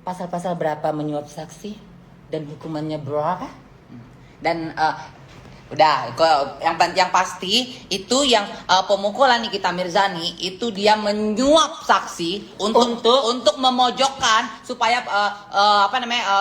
pasal-pasal berapa menyuap saksi dan hukumannya berapa? Dan udah, yang pasti itu yang pemukulan Nikita Mirzani itu dia menyuap saksi untuk memojokkan supaya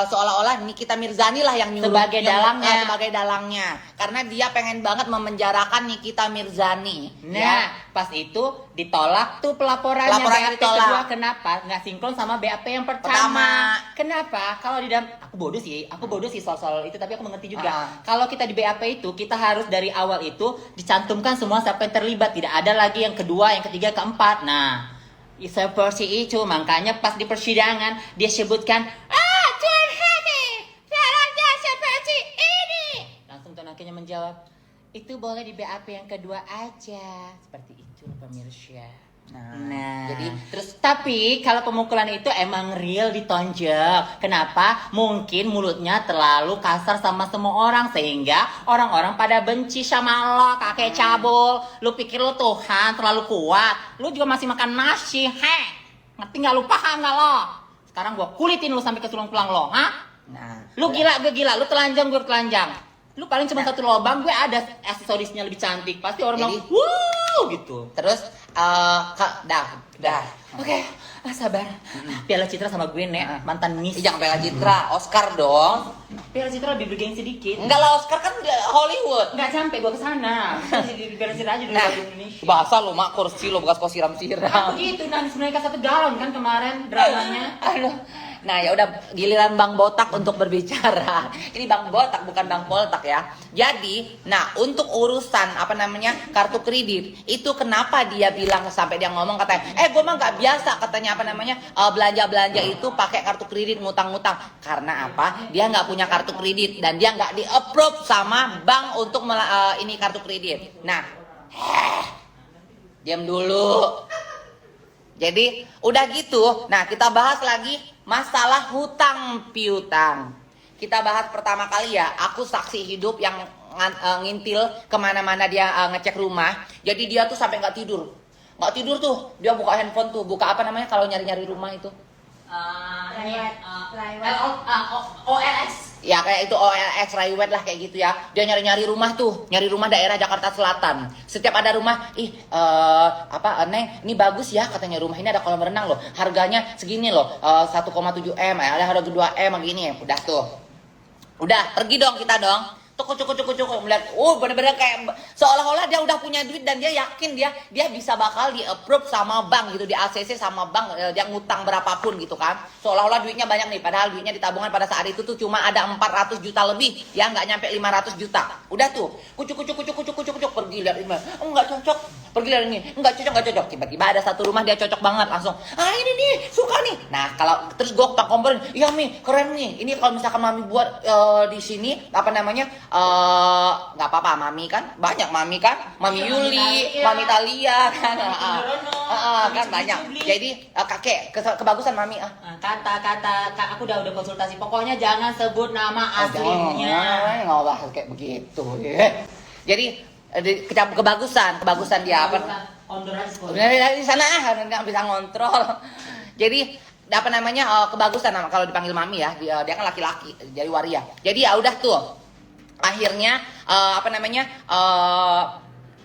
seolah-olah Nikita Mirzani lah yang nyuruh sebagai dalangnya karena dia pengen banget memenjarakan Nikita Mirzani. Nah, pas itu ditolak tuh pelaporannya BAP kedua. Kenapa? Nggak sinkron sama BAP yang pertama. Kenapa? Kalau di dalam aku bodoh sih soal itu, tapi aku mengerti juga. Kalau kita di BAP itu kita harus dari awal itu dicantumkan semua siapa yang terlibat, tidak ada lagi yang kedua, yang ketiga, keempat. Nah, seperti itu makanya pas di persidangan dia sebutkan Tuan Hakim, salahnya seperti ini. Langsung Tuan Hakimnya menjawab, itu boleh di BAP yang kedua aja. Seperti itu pemirsa. Nah, jadi terus tapi kalau pemukulan itu emang real ditonjok. Kenapa? Mungkin mulutnya terlalu kasar sama semua orang sehingga orang-orang pada benci sama lo, kakek cabul. Lu pikir lu Tuhan terlalu kuat? Lu juga masih makan nasi, ngerti nggak? Lu paham nggak lo? Sekarang gua kulitin lu sampai ke tulang-tulang lo, Nah, lu gila, gue gila, lu telanjang, gue telanjang. Lu paling cuma satu lubang, gue ada aksesorisnya lebih cantik. Pasti orang bilang, wuh gitu. Terus dah. Oke, sabar. Piala Citra sama gue, Nek, mantan Miss. Jangan Piala Citra, Oscar dong. Piala Citra lebih bergengsi sedikit. Enggak lah, Oscar kan Hollywood. Enggak sampai gue kesana. Di Piala Citra aja dulu di Indonesia. Bahasa lo mak kursi lo bekas kau siram-siram. Gitu, nangis mereka 1 galon kan kemarin dramanya. Aduh. Nah ya udah, giliran Bang Botak untuk berbicara. Ini Bang Botak bukan Bang Poltak ya. Jadi, nah untuk urusan kartu kredit itu kenapa dia bilang sampai dia ngomong katanya, gue mah nggak biasa katanya belanja itu pakai kartu kredit ngutang-ngutang. Karena apa? Dia nggak punya kartu kredit dan dia nggak di-approve sama bank untuk ini kartu kredit. Nah, diam dulu. Jadi udah gitu, nah kita bahas lagi masalah hutang piutang. Kita bahas pertama kali ya, aku saksi hidup yang ngintil kemana-mana dia ngecek rumah. Jadi dia tuh sampai nggak tidur tuh, dia buka handphone tuh, buka kalau nyari-nyari rumah itu. OLX. Ya kayak itu OLX, Raiwet lah kayak gitu ya. Dia nyari-nyari rumah tuh, nyari rumah daerah Jakarta Selatan. Setiap ada rumah, Neng, ini bagus ya katanya rumah ini ada kolam renang loh. Harganya segini loh, 1,7 M, ada harga 2 M gini. Udah tuh. Udah, pergi dong kita dong. Cukup melihat, bener-bener kayak seolah-olah dia udah punya duit dan dia yakin dia bisa bakal di-approve sama bank gitu, di ACC sama bank, dia ngutang berapapun gitu kan. Seolah-olah duitnya banyak nih, padahal duitnya di tabungan pada saat itu tuh cuma ada 400 juta lebih, ya nggak nyampe 500 juta. Udah tuh, kucuk, pergi lihat ini, enggak cocok, pergi lihat ini, enggak cocok. Tiba-tiba ada satu rumah dia cocok banget, langsung, ini nih, suka nih. Nah, kalau terus gue tak komporin, iya Mi, keren nih. Ini kalau misalkan Mami buat di sini, nggak apa-apa, Mami kan banyak, Mami Yuli, Mami Talia kan, kan banyak. Jadi kakek kebagusan Mami Kata aku udah konsultasi. Pokoknya jangan sebut nama aslinya. Nggak bahas kayak begitu. Jadi kebagusan dia apa? Di sana nggak bisa ngontrol. Jadi kebagusan kalau dipanggil Mami ya, dia kan laki-laki, jadi waria. Jadi ya udah tuh. Akhirnya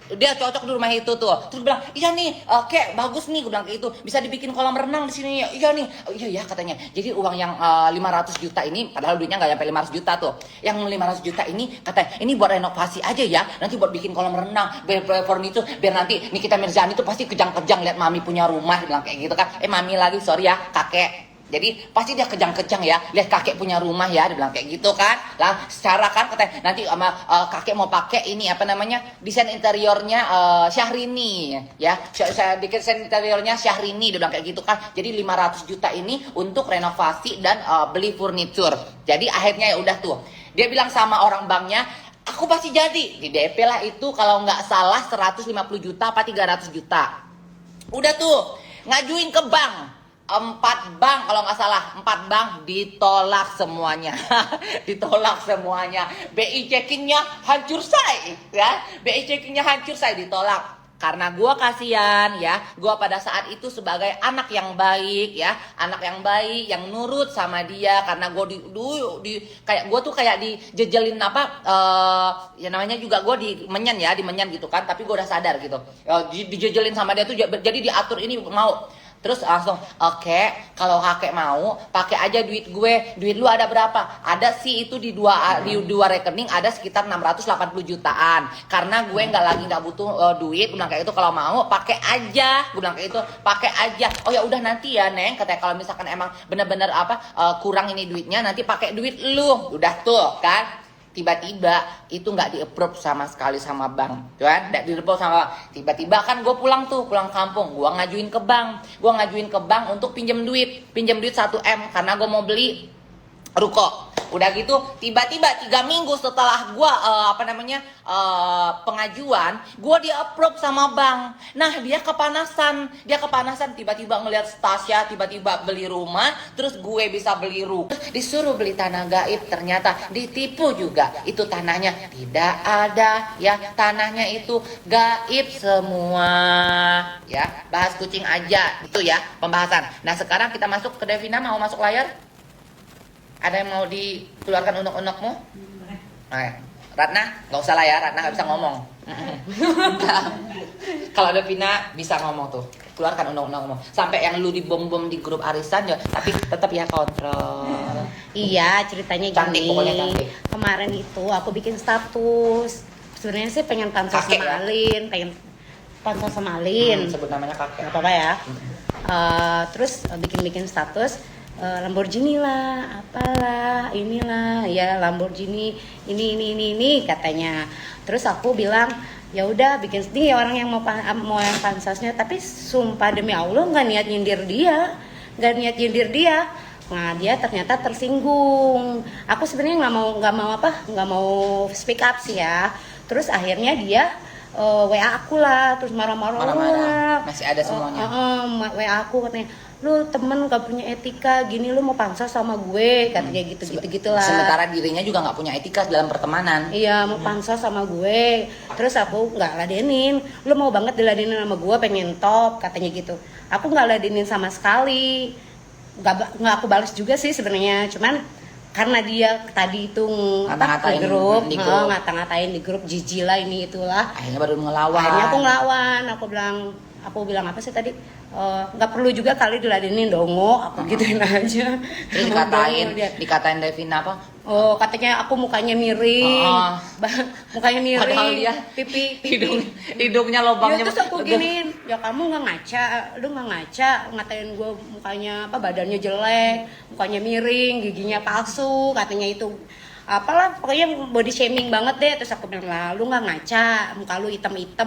dia cocok di rumah itu tuh. Terus bilang, iya nih, kayak bagus nih, gue bilang kayak gitu. Bisa dibikin kolam renang di sini. Iya nih, iya katanya. Jadi uang yang 500 juta ini, padahal duitnya nggak sampai 500 juta tuh. Yang 500 juta ini katanya, ini buat renovasi aja ya. Nanti buat bikin kolam renang, biar furniture, biar nanti Nikita Mirzani tuh pasti kejang-kejang lihat Mami punya rumah, dia bilang kayak gitu kan. Mami lagi, sorry ya, kakek. Jadi pasti dia kejang-kejang ya, lihat kakek punya rumah ya, dia bilang kayak gitu kan. Lah secara kan katanya nanti sama kakek mau pakai ini desain interiornya Syahrini ya. Desain interiornya Syahrini, dia bilang kayak gitu kan. Jadi 500 juta ini untuk renovasi dan beli furniture. Jadi akhirnya ya udah tuh. Dia bilang sama orang banknya, aku pasti jadi. Di DP lah itu kalau nggak salah 150 juta apa 300 juta. Udah tuh, ngajuin ke bank. 4 bank kalau nggak salah, 4 bank ditolak semuanya. Ditolak semuanya. BI checkingnya hancur say ya. BI checkingnya hancur say, ditolak. Karena gue kasihan ya, gue pada saat itu sebagai anak yang baik ya, anak yang baik yang nurut sama dia, karena gue kayak gue tuh kayak dijejelin apa, ya namanya juga gue di menyan gitu kan, tapi gue udah sadar gitu, dijejelin sama dia tuh, jadi diatur ini mau. Terus langsung, oke, kalau kakek mau, pakai aja duit gue. Duit lu ada berapa? Ada sih itu di dua rekening ada sekitar 680 jutaan. Karena gue nggak butuh duit. Gue bilang kayak itu, kalau mau pakai aja. Gue bilang kayak itu, pakai aja. Oh ya udah nanti ya Neng, katanya kalau misalkan emang bener-bener kurang ini duitnya, nanti pakai duit lu. Udah tuh kan. Tiba-tiba itu nggak di-approve sama sekali sama bank, kan? Nggak di-approve sama bank. Tiba-tiba kan gue pulang kampung, gue ngajuin ke bank untuk pinjam duit 1 M karena gue mau beli ruko. Udah gitu tiba-tiba 3 minggu setelah gue pengajuan, gue di-approve sama bank. Nah dia kepanasan tiba-tiba ngelihat Stasia tiba-tiba beli rumah, terus gue bisa beli ruko, disuruh beli tanah gaib, ternyata ditipu juga. Itu tanahnya tidak ada ya, tanahnya itu gaib semua ya. Bahas kucing aja itu ya pembahasan. Nah sekarang kita masuk ke Devina, mau masuk layar? Ada yang mau dikeluarkan unek-unekmu? Ratna, nggak usah lah ya, Ratna nggak bisa ngomong. Kalau ada Vina bisa ngomong tuh, keluarkan unek-unekmu. Sampai yang lu dibom-bom di grup arisan ya, tapi tetap ya kontrol. Iya, ceritanya Cantik, gini. pokoknya cantik. Kemarin itu aku bikin status. Sebenarnya sih pengen pansos Kakek sama ya? Alin, Sebut namanya kakek. Gak apa-apa ya. Terus bikin status. Lamborghini lah, apalah, inilah, ya Lamborghini, ini katanya. Terus aku bilang, ya udah bikin sedih ya orang yang mau yang pansasnya, tapi sumpah demi Allah nggak niat nyindir dia. Nah dia ternyata tersinggung. Aku sebenarnya nggak mau speak up sih ya. Terus akhirnya dia WA aku lah, terus marah-marah. Masih ada semuanya. WA aku katanya, lu temen gak punya etika gini, lu mau pansos sama gue, katanya gitu lah. Sementara dirinya juga nggak punya etika dalam pertemanan. Iya, mau pansos sama gue. Terus aku nggak ladenin. Lu mau banget diladenin sama gue, pengen top, katanya gitu. Aku nggak ladenin sama sekali. Nggak aku balas juga sih sebenarnya. Cuman karena dia tadi itu ngata-ngatain di grup jijik lah ini itulah. Akhirnya baru ngelawan. Aku ngelawan. Aku bilang apa sih tadi? Nggak perlu juga kali diladenin dongo, aku gituin aja. Terus dikatain Devina apa? Oh, katanya aku mukanya miring. Mukanya miring. Padahal dia pipi. Hidungnya lubangnya. Ya, terus aku giniin, ya kamu nggak ngaca, lu nggak ngaca, ngatain gue mukanya badannya jelek, mukanya miring, giginya palsu, katanya itu. Apalah pokoknya body shaming banget deh. Terus aku bilang, lah lu nggak ngaca, muka lu hitam-hitam,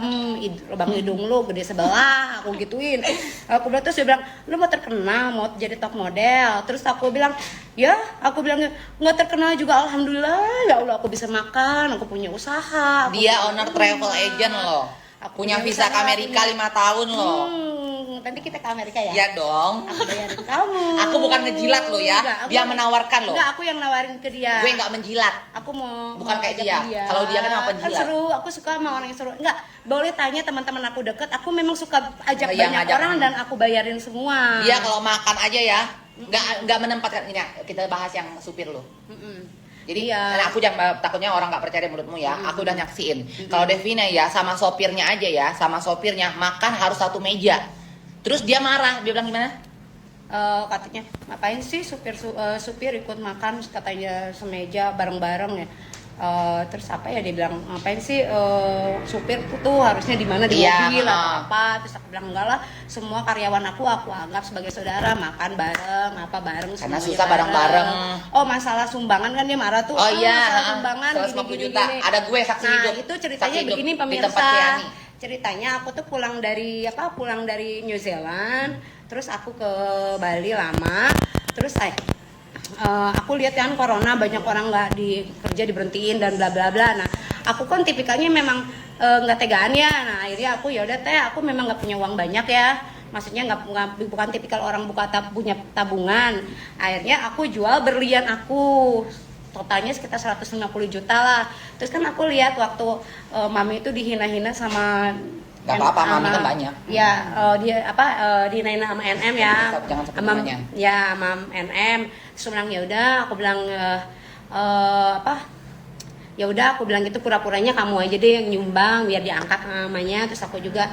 lubang hidung lu gede sebelah, aku gituin. Aku bilang, terus dia bilang, lu mau terkenal, mau jadi top model. Terus aku bilang, ya aku bilang nggak terkenal juga alhamdulillah, ya Allah aku bisa makan, aku punya usaha. Dia owner travel agent loh. Aku punya visa ke Amerika 5 tahun loh. Nanti kita ke Amerika ya? Iya dong. Aku bayarin kamu. Aku bukan ngejilat lo ya. Dia menawarkan lo. Enggak, aku yang nawarin ke dia. Gue nggak menjilat. Aku mau bukan kayak dia. Kalau dia kan apa penjilat? Seru, aku suka sama orang yang seru. Enggak, boleh tanya teman-teman aku deket. Aku memang suka ajak banyak orang dan aku bayarin semua. Dia kalau makan aja ya, nggak menempatkan ini. Kita bahas yang supir lo. Jadi aku jangan takutnya orang nggak percaya mulutmu ya. Aku udah nyaksiin. Kalau Devina ya sama sopirnya aja ya, sama sopirnya makan harus satu meja. Terus dia marah, dia bilang gimana? Katanya ngapain sih supir ikut makan, katanya semeja bareng-bareng ya. Terus apa ya dia bilang, ngapain sih supir tuh harusnya di mana di mobil atau apa. Terus aku bilang enggak lah, semua karyawan aku anggap sebagai saudara, makan bareng apa bareng, karena susah bareng-bareng. Oh masalah sumbangan kan dia marah tuh. Oh iya, masalah sumbangan 150 juta. Ada gue saksi hidup. Nah itu ceritanya begini pemirsa. Ceritanya aku tuh pulang dari New Zealand, terus aku ke Bali lama, terus aku lihat kan corona banyak orang nggak kerja diberhentiin dan bla bla bla. Nah aku kan tipikalnya memang nggak tegaan ya. Nah akhirnya aku ya udah aku memang nggak punya uang banyak ya. Maksudnya bukan tipikal orang punya tabungan. Akhirnya aku jual berlian aku. Totalnya sekitar 150 juta lah. Terus kan aku lihat waktu mami itu dihina-hina sama Gak apa-apa, Mami kan banyak. Ya, dia di Naina sama NM ya. Jangan sebut Sama namanya. ya sama NM. Terus aku bilang ya udah, aku bilang ya udah aku bilang gitu pura-puranya kamu aja deh yang nyumbang biar diangkat namanya. Terus aku juga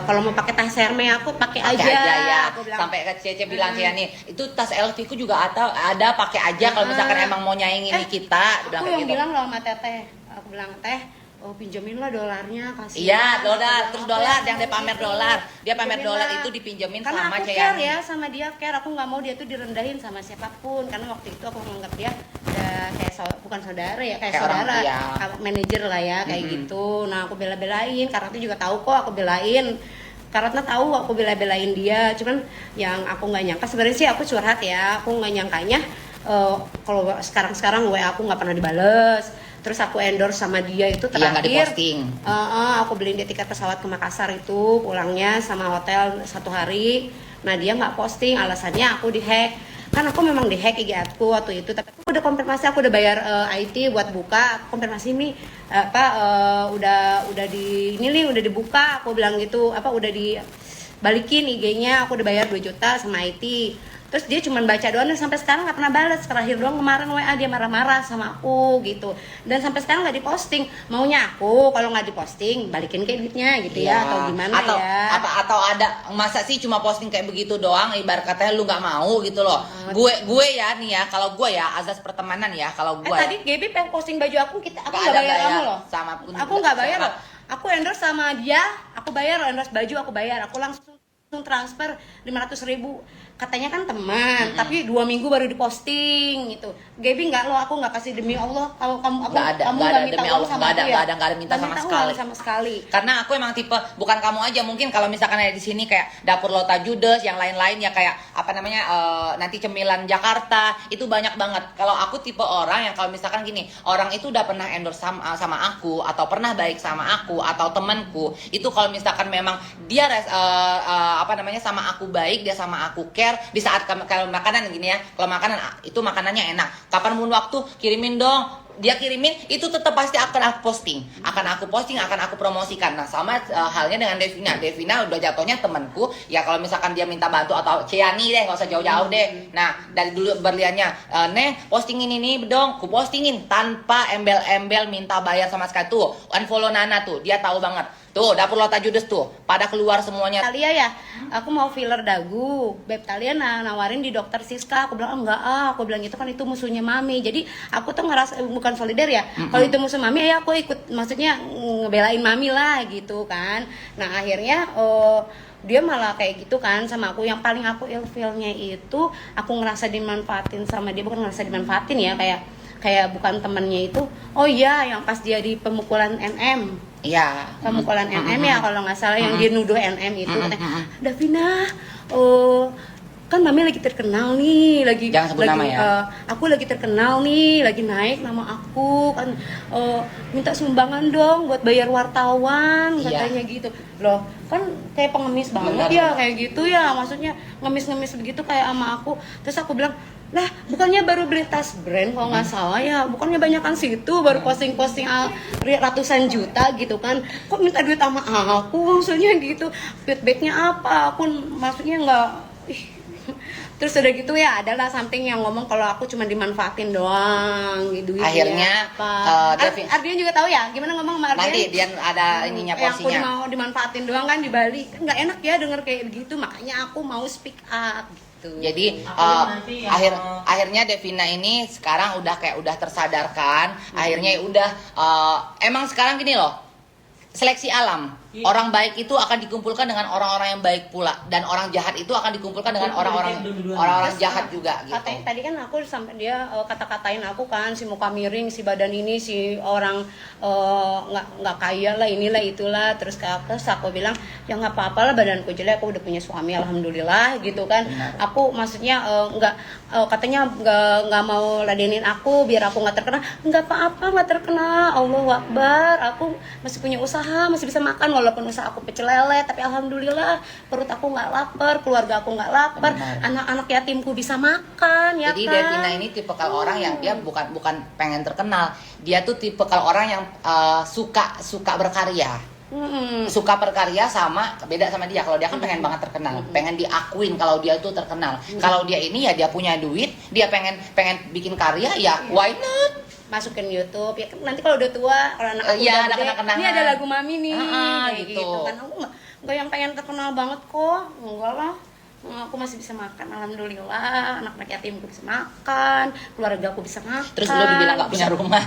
kalau mau pakai tas Hermes aku pakai aja. Ya. Aku bilang, Sampai ke Cece bilang kayak nih, itu tas LV ku juga ada pakai aja kalau misalkan emang mau nyaingin di kita. aku yang bilang loh sama Teteh. Aku bilang Teh, pinjemin lah dolarnya kasih. Iya, dolar, terus dolar yang dia pamer dolar. Dia pamer dolar itu dipinjemin karena sama aku Ceyani. care ya sama dia, aku nggak mau dia tuh direndahin sama siapapun karena waktu itu aku menganggap dia udah kayak bukan saudara ya, kayak Kayak orang saudara, tua. manajer lah ya kayak gitu. Nah aku bela-belain karena itu juga tahu kok aku belain. Karena tahu aku bela-belain dia, cuman yang aku nggak nyangka sebenarnya sih aku curhat ya, aku nggak nyangkanya kalau sekarang WA aku nggak pernah dibales. Terus aku endorse sama dia itu Iya, nggak terakhir. diposting. Aku beliin dia tiket pesawat ke Makassar itu, pulangnya sama hotel 1 hari. Nah dia nggak posting, alasannya aku dihack. Kan aku memang dihack IG aku waktu itu, tapi aku udah konfirmasi, aku udah bayar IT buat buka, aku konfirmasi nih udah di ini nih udah dibuka, aku bilang gitu, udah dibalikin IG-nya, aku udah bayar 2 juta sama IT. Terus dia cuma baca doang dan sampai sekarang nggak pernah balas. Terakhir doang kemarin WA dia marah-marah sama aku gitu. Dan sampai sekarang nggak diposting. Maunya aku kalau nggak diposting balikin kayak duitnya gitu ya atau gimana ya. Atau ada masa sih cuma posting kayak begitu doang, ibarat katanya lu nggak mau gitu loh. Gue ya nih ya, kalau gue ya azas pertemanan ya, kalau gue Tadi Gaby pengen posting baju aku nggak nggak bayar kamu loh. sama pun Aku nggak bayar loh. Aku endorse sama dia, aku bayar loh, endorse baju aku bayar. Aku langsung transfer 500.000. Katanya kan teman, tapi 2 minggu baru diposting gitu. Gaby nggak lo, aku nggak kasih demi Allah. Kamu nggak ada minta demi uang Allah, sama nggak aku ya? ada minta Nggak sama sekali. sama sekali. Karena aku emang tipe, bukan kamu aja, mungkin kalau misalkan ada di sini kayak dapur Lota Judes, yang lain-lain ya kayak nanti cemilan Jakarta, itu banyak banget. Kalau aku tipe orang yang kalau misalkan gini, orang itu udah pernah endorse sama aku atau pernah baik sama aku atau temanku, itu kalau misalkan memang dia sama aku baik, dia sama aku care, di saat kalau makanan gini ya, kalau makanan itu makanannya enak, kapan pun waktu kirimin dong, dia kirimin itu tetap pasti akan aku posting, akan aku promosikan. Nah sama halnya dengan Devina udah jatuhnya temanku ya, kalau misalkan dia minta bantu atau Ciani deh, nggak usah jauh-jauh deh. Nah dari dulu berliannya postingin ini dong, ku postingin tanpa embel-embel minta bayar sama sekali. Tuh unfollow Nana tuh, dia tahu banget. Tuh dapur Lota Judes tuh pada keluar semuanya. Talia ya, aku mau filler dagu. Beb Talia nawarin di dokter Siska. Aku bilang enggak aku bilang gitu kan itu musuhnya Mami. Jadi aku tuh ngerasa bukan solidar ya. Kalau itu musuh Mami ya aku ikut, maksudnya ngebelain Mami lah gitu kan. Nah akhirnya dia malah kayak gitu kan sama aku. Yang paling aku ilfilnya itu aku ngerasa dimanfaatin sama dia, bukan ngerasa dimanfaatin ya, kayak bukan temennya itu. Oh iya, yang pas dia di pemukulan NM. Iya. Pemukulan NM ya kalau nggak salah, yang dia nuduh NM itu katanya, Davina, kan Mami lagi terkenal nih, Jangan sebut nama ya. Aku lagi terkenal nih, lagi naik nama aku kan, minta sumbangan dong buat bayar wartawan, katanya gitu loh. Kan kayak pengemis banget ya kayak gitu ya, maksudnya ngemis begitu kayak sama aku. Terus aku bilang, lah bukannya baru beli tas brand kalau nggak salah ya, bukannya banyakan situ baru posting ratusan juta gitu kan, kok minta duit sama aku, maksudnya gitu, feedbacknya apa? Aku maksudnya nggak. Terus udah gitu ya adalah something yang ngomong kalau aku cuma dimanfaatin doang gitu. Akhirnya Ardian juga tahu ya gimana ngomong sama Ardian. Nanti dia ada ininya porsinya. Yang aku mau dimanfaatin doang kan di Bali, kan nggak enak ya denger kayak gitu, makanya aku mau speak up gitu. Jadi akhirnya Devina ini sekarang udah tersadarkan. Akhirnya udah emang sekarang gini loh, seleksi alam. Orang baik itu akan dikumpulkan dengan orang-orang yang baik pula, dan orang jahat itu akan dikumpulkan dengan orang-orang jahat juga gitu. Katanya tadi kan aku sampai dia kata-katain aku kan, si muka miring, si badan ini, si orang nggak kaya lah, inilah itulah. Terus aku bilang ya nggak apa-apa lah, badanku jelek, aku udah punya suami alhamdulillah gitu kan. Benar. Aku maksudnya katanya nggak mau ladenin aku biar aku nggak terkenal. Nggak apa-apa, nggak terkenal, Allahu Akbar, aku masih punya usaha, masih bisa makan walaupun usaha aku pecel lele, tapi alhamdulillah perut aku nggak lapar, keluarga aku nggak lapar, anak-anak yatimku bisa makan. Jadi ya kan? Devina ini tipikal orang yang dia bukan pengen terkenal, dia tuh tipikal orang yang suka berkarya. suka berkarya sama beda sama dia. Kalau dia kan pengen banget terkenal, pengen diakuin kalau dia itu terkenal. Kalau dia ini ya dia punya duit, dia pengen bikin karya ya why not? Masukin YouTube ya kan, nanti kalau udah tua, kalau anak aku Iya, udah ada gede, kenang-kenangan. ini ada lagu mami nih, kayak gitu. gitu kan. Aku nggak yang pengen terkenal banget kok, enggak lah. Aku masih bisa makan, alhamdulillah. Anak-anak yatim aku bisa makan, keluarga aku bisa makan. Terus lo dibilang nggak punya rumah.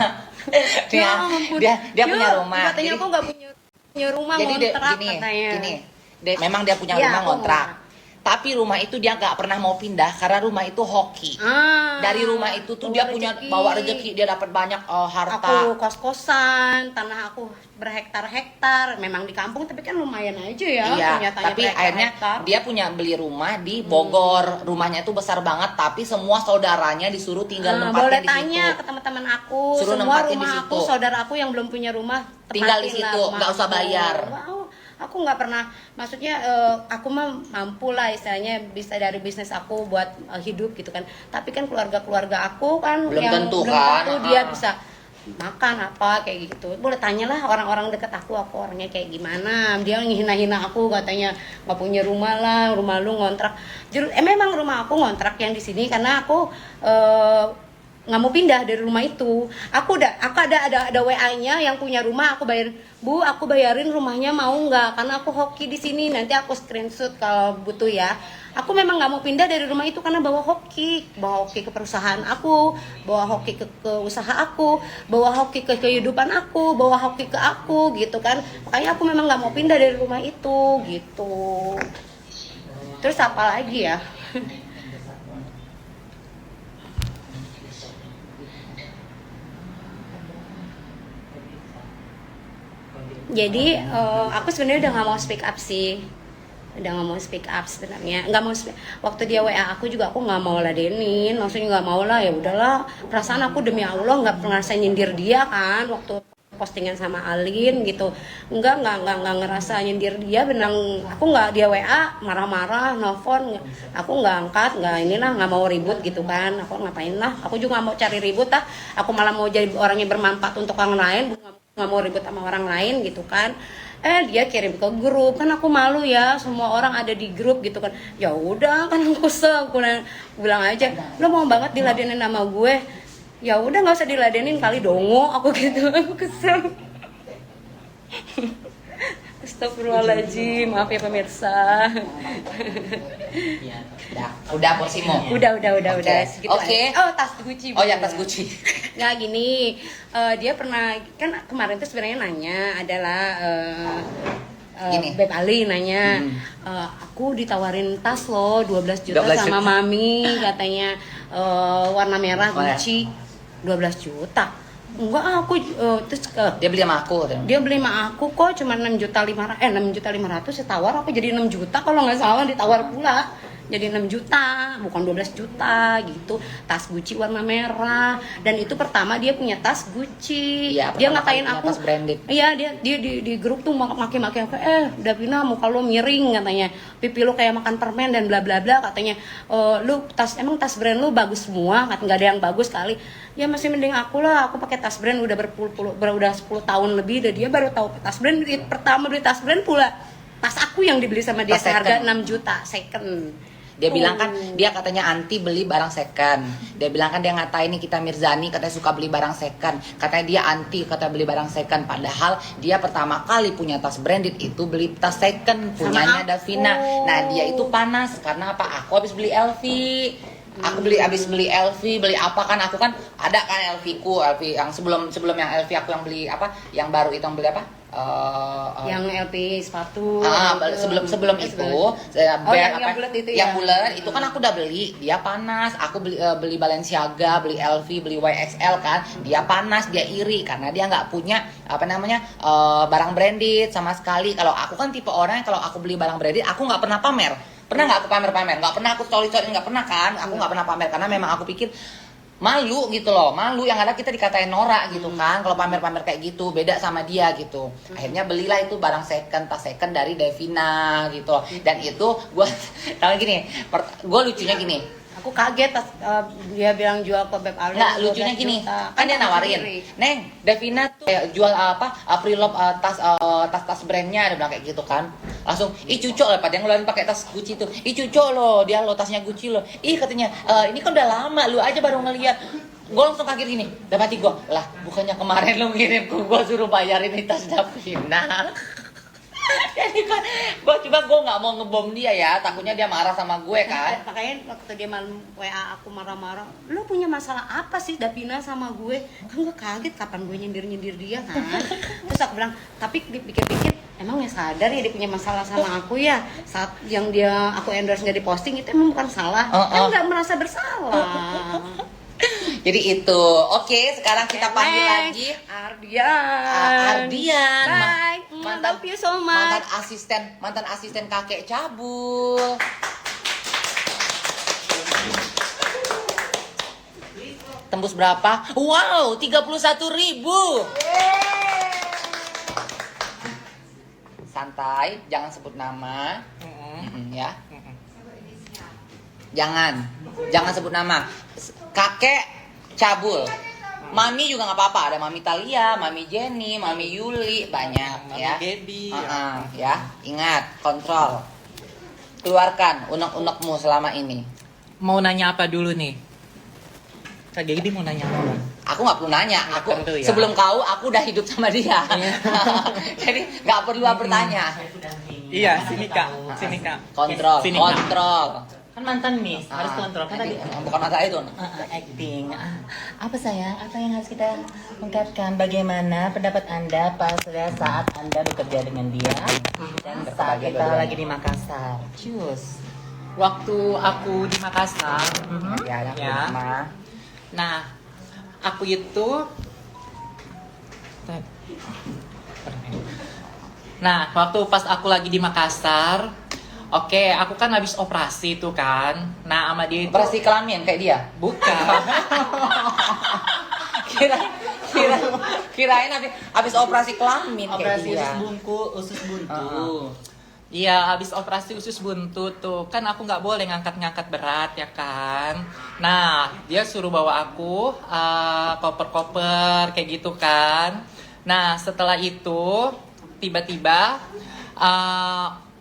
Ya ampun. dia punya rumah. Katanya aku nggak punya rumah, Jadi ngontrak gini, katanya. memang dia punya Iya, rumah aku ngontrak. ngontrak. Tapi rumah itu dia nggak pernah mau pindah karena rumah itu hoki. Dari rumah itu tuh dia punya bawa rezeki, dia dapat banyak harta. Aku kos-kosan, tanah aku berhektar-hektar. Memang di kampung tapi kan lumayan aja ya. Iya, Kenyataannya tapi akhirnya berhektar-hektar. dia punya beli rumah di Bogor. Rumahnya itu besar banget, tapi semua saudaranya disuruh tinggal nempatin boleh di situ. tanya ke teman-teman aku, Suruh semua nempatin di rumah aku, situ. saudara aku yang belum punya rumah, Tinggal di tempatin lah situ, rumah nggak usah aku. bayar. Wow, aku nggak pernah, maksudnya aku mah mampu lah istilahnya bisa dari bisnis aku buat hidup gitu kan. Tapi kan keluarga aku kan Belum yang tentu belum kan. tentu dia bisa makan apa kayak gitu. Boleh tanyalah orang-orang deket aku orangnya kayak gimana. Dia ngehina-hina aku katanya nggak punya rumah lah, rumah lu ngontrak. Memang rumah aku ngontrak yang di sini karena aku nggak mau pindah dari rumah itu. Aku ada WA-nya yang punya rumah, aku bayarin, Bu, aku bayarin rumahnya mau nggak? Karena aku hoki di sini, nanti aku screenshot kalau butuh ya. Aku memang nggak mau pindah dari rumah itu karena bawa hoki ke perusahaan aku, bawa hoki ke usaha aku, bawa hoki ke kehidupan aku, bawa hoki ke aku gitu kan. Makanya aku memang nggak mau pindah dari rumah itu gitu. Terus apa lagi ya? Jadi aku sebenarnya udah nggak mau speak up sih, udah nggak mau speak up sebenarnya, nggak mau waktu dia WA aku juga aku nggak mau ladenin, maksudnya nggak mau lah, ya udahlah, perasaan aku demi Allah nggak pernah saya nyindir dia kan waktu postingan sama Alin gitu, nggak ngerasa nyindir dia, benang aku nggak, dia WA marah-marah, nelfon, aku nggak angkat, nggak mau ribut gitu kan, aku ngapain lah, aku juga nggak mau cari ribut lah, aku malah mau jadi orang yang bermanfaat untuk orang lain, nggak mau ribut sama orang lain gitu kan. Dia kirim ke grup, kan aku malu ya, semua orang ada di grup gitu kan. Ya udah kan aku bilang aja, lo mau banget diladenin nama gue, ya udah nggak usah diladenin kali dongo, aku gitu. Aku kesel. Astagfirullahaladzim, maaf ya pemirsa. Udah porsimu. Udah Oke. segitu Oke. aja. Oh, tas Gucci. Oh ya, tas Gucci. Nggak gini, dia pernah kan kemarin tuh sebenarnya nanya adalah Gini. Beb Ali nanya, aku ditawarin tas loh 12 juta 12 sama juta. mami katanya, warna merah Oh, ya. Gucci 12 juta. Enggak, aku terus Dia beli sama aku. dia beli sama aku kok cuma 6.500.000 saya tawar apa jadi 6 juta kalau nggak salah, ditawar pula jadi 6 juta bukan 12 juta gitu, tas Gucci warna merah, dan itu pertama dia punya tas Gucci. Iya, Dia pertama ngatain kali punya aku tas branded. iya, dia di grup tuh maki-maki aku, Davina muka lo miring katanya, pipi lo kayak makan permen dan bla bla bla katanya, lu emang tas brand lu bagus semua, nggak ada yang bagus kali. Ya masih mending aku lah, aku pakai tas brand udah udah 10 tahun lebih, dan dia baru tahu tas brand. Pertama beli tas brand pula tas aku yang dibeli sama dia Tas seharga second. 6 juta second. Dia bilang kan, dia katanya anti beli barang second. Dia bilang kan, dia ngatain nih kita Mirzani katanya suka beli barang second. Katanya dia anti kata beli barang second. Padahal dia pertama kali punya tas branded itu beli tas second punyanya aku. Davina. Nah dia itu panas karena apa? Aku habis beli LV. Aku habis beli LV, beli apa kan, aku kan ada kan LV yang sebelum yang LV aku yang beli apa? Yang baru itu yang beli apa? Yang LP sepatu Sebelum itu yang bulat itu yang ya? bulat itu kan aku udah beli, dia panas. Aku beli Balenciaga, beli LV, beli YXL kan, dia panas, dia iri karena dia nggak punya barang branded sama sekali. Kalau aku kan tipe orang yang kalau aku beli barang branded aku nggak pernah pamer. Pernah nggak aku pamer, nggak pernah aku story, nggak pernah kan, aku nggak pernah pamer karena memang aku pikir malu gitu loh, malu yang ada kita dikatain norak gitu kan kalau pamer-pamer kayak gitu, beda sama dia gitu. Akhirnya belilah itu barang second, tas second dari Davina gitu. Dan itu gue tahu gini, gue lucunya gini, Aku kaget pas dia bilang jual ke Beb Alin. Nggak, lucunya 12 gini, juta. kan dia aku nawarin, sendiri. Neng, Devina tuh jual apa, pre-love tas brandnya, dia bilang kayak gitu kan. Langsung, ih cucok lah, pada yang ngeluarin pakai tas Gucci tuh, ih cucok loh, dia lo tasnya Gucci loh. Ih katanya, ini kan udah lama, lu aja baru ngeliat. Gue langsung kaget gini, dapat hati gue, lah bukannya kemarin lu ngirim ke gue suruh bayarin ini tas Devina. Jadi kan, gue nggak mau ngebom dia ya, takutnya dia marah sama gue kan. Makanya waktu dia malam WA aku marah-marah, lo punya masalah apa sih Davina sama gue? Kan gue kaget kapan gue nyindir-nyindir dia kan. Terus aku bilang, tapi dipikir-pikir emang ya sadar ya dia punya masalah sama aku ya. Saat yang aku endorse nggak diposting itu emang bukan salah. Kan nggak merasa bersalah. Jadi itu, oke sekarang kita panggil lagi Ardian. Ardian. Bye. Love you so much. Mantan asisten kakek cabul. Tembus berapa? Wow, 31.000. Santai, jangan sebut nama. Ya. Jangan sebut nama. Kakek cabul. Mami juga nggak apa-apa, ada Mami Talia, Mami Jenny, Mami Yuli, banyak Mami ya. Gaby, ya. Ingat, kontrol. Keluarkan unek-unekmu selama ini. Mau nanya apa dulu nih? Kak Gaby mau nanya apa? Aku nggak perlu nanya, Tentu ya. sebelum kau aku udah hidup sama dia. Iya. Jadi nggak perlu bertanya. Iya, sini Kak. Sini Kak. Kontrol, Sini, Kak. kontrol. Kan mantan Miss, harus kontrol. Kan tadi Bukan masalah itu. acting. Apa sayang? Apa yang harus kita ungkapkan? Bagaimana pendapat Anda saat Anda bekerja dengan dia dan saat kita lagi di Makassar? Cus. Waktu aku di Makassar, Ya, ya. Nah, aku itu Nah, waktu pas aku lagi di Makassar, oke, aku kan habis operasi tuh kan. Nah, sama dia itu Operasi kelamin kayak dia. bukan. Kirain habis operasi kelamin kayak Operasi dia. usus buntu. Iya, habis operasi usus buntu tuh kan aku nggak boleh ngangkat-ngangkat berat ya kan. Nah, dia suruh bawa aku koper-koper kayak gitu kan. Nah, setelah itu tiba-tiba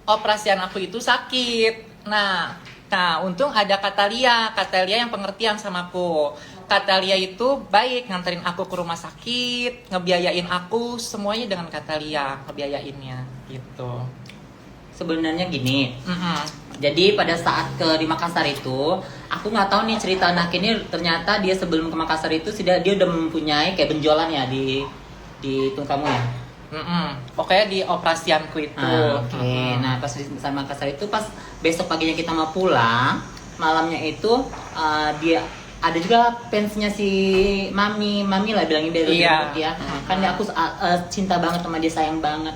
operasian aku itu sakit. Nah, untung ada Katalia yang pengertian sama aku. Katalia itu baik nganterin aku ke rumah sakit, ngebiayain aku semuanya dengan Katalia, ngebiayainnya gitu. Sebenarnya gini, jadi pada saat di Makassar itu, aku nggak tahu nih cerita anak ini ternyata dia sebelum ke Makassar itu dia udah mempunyai kayak benjolan ya di tungkamu ya. Pokoknya di operasianku itu. Oke. Nah pas di Makassar itu pas besok paginya kita mau pulang, malamnya itu dia ada juga fansnya si Mami lah bilangin dia. Dia kan aku cinta banget sama dia, sayang banget.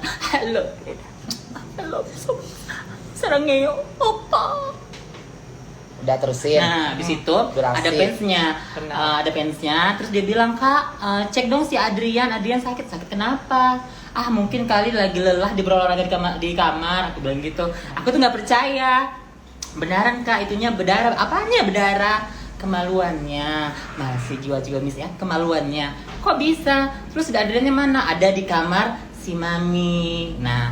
Halo, sarangnya opa. Udah terusin. Nah, di situ Durasi. ada fansnya, terus dia bilang, "Kak, cek dong si Adrian sakit kenapa?" Ah, mungkin kali lagi lelah di berolahraga di kamar, aku bilang gitu. Aku tuh nggak percaya. Beneran Kak, itunya berdarah. Apanya berdarah? Kemaluannya. Masih jiwa-jiwa Miss ya, kemaluannya. Kok bisa? Terus Adriannya mana? Ada di kamar si Mami. Nah,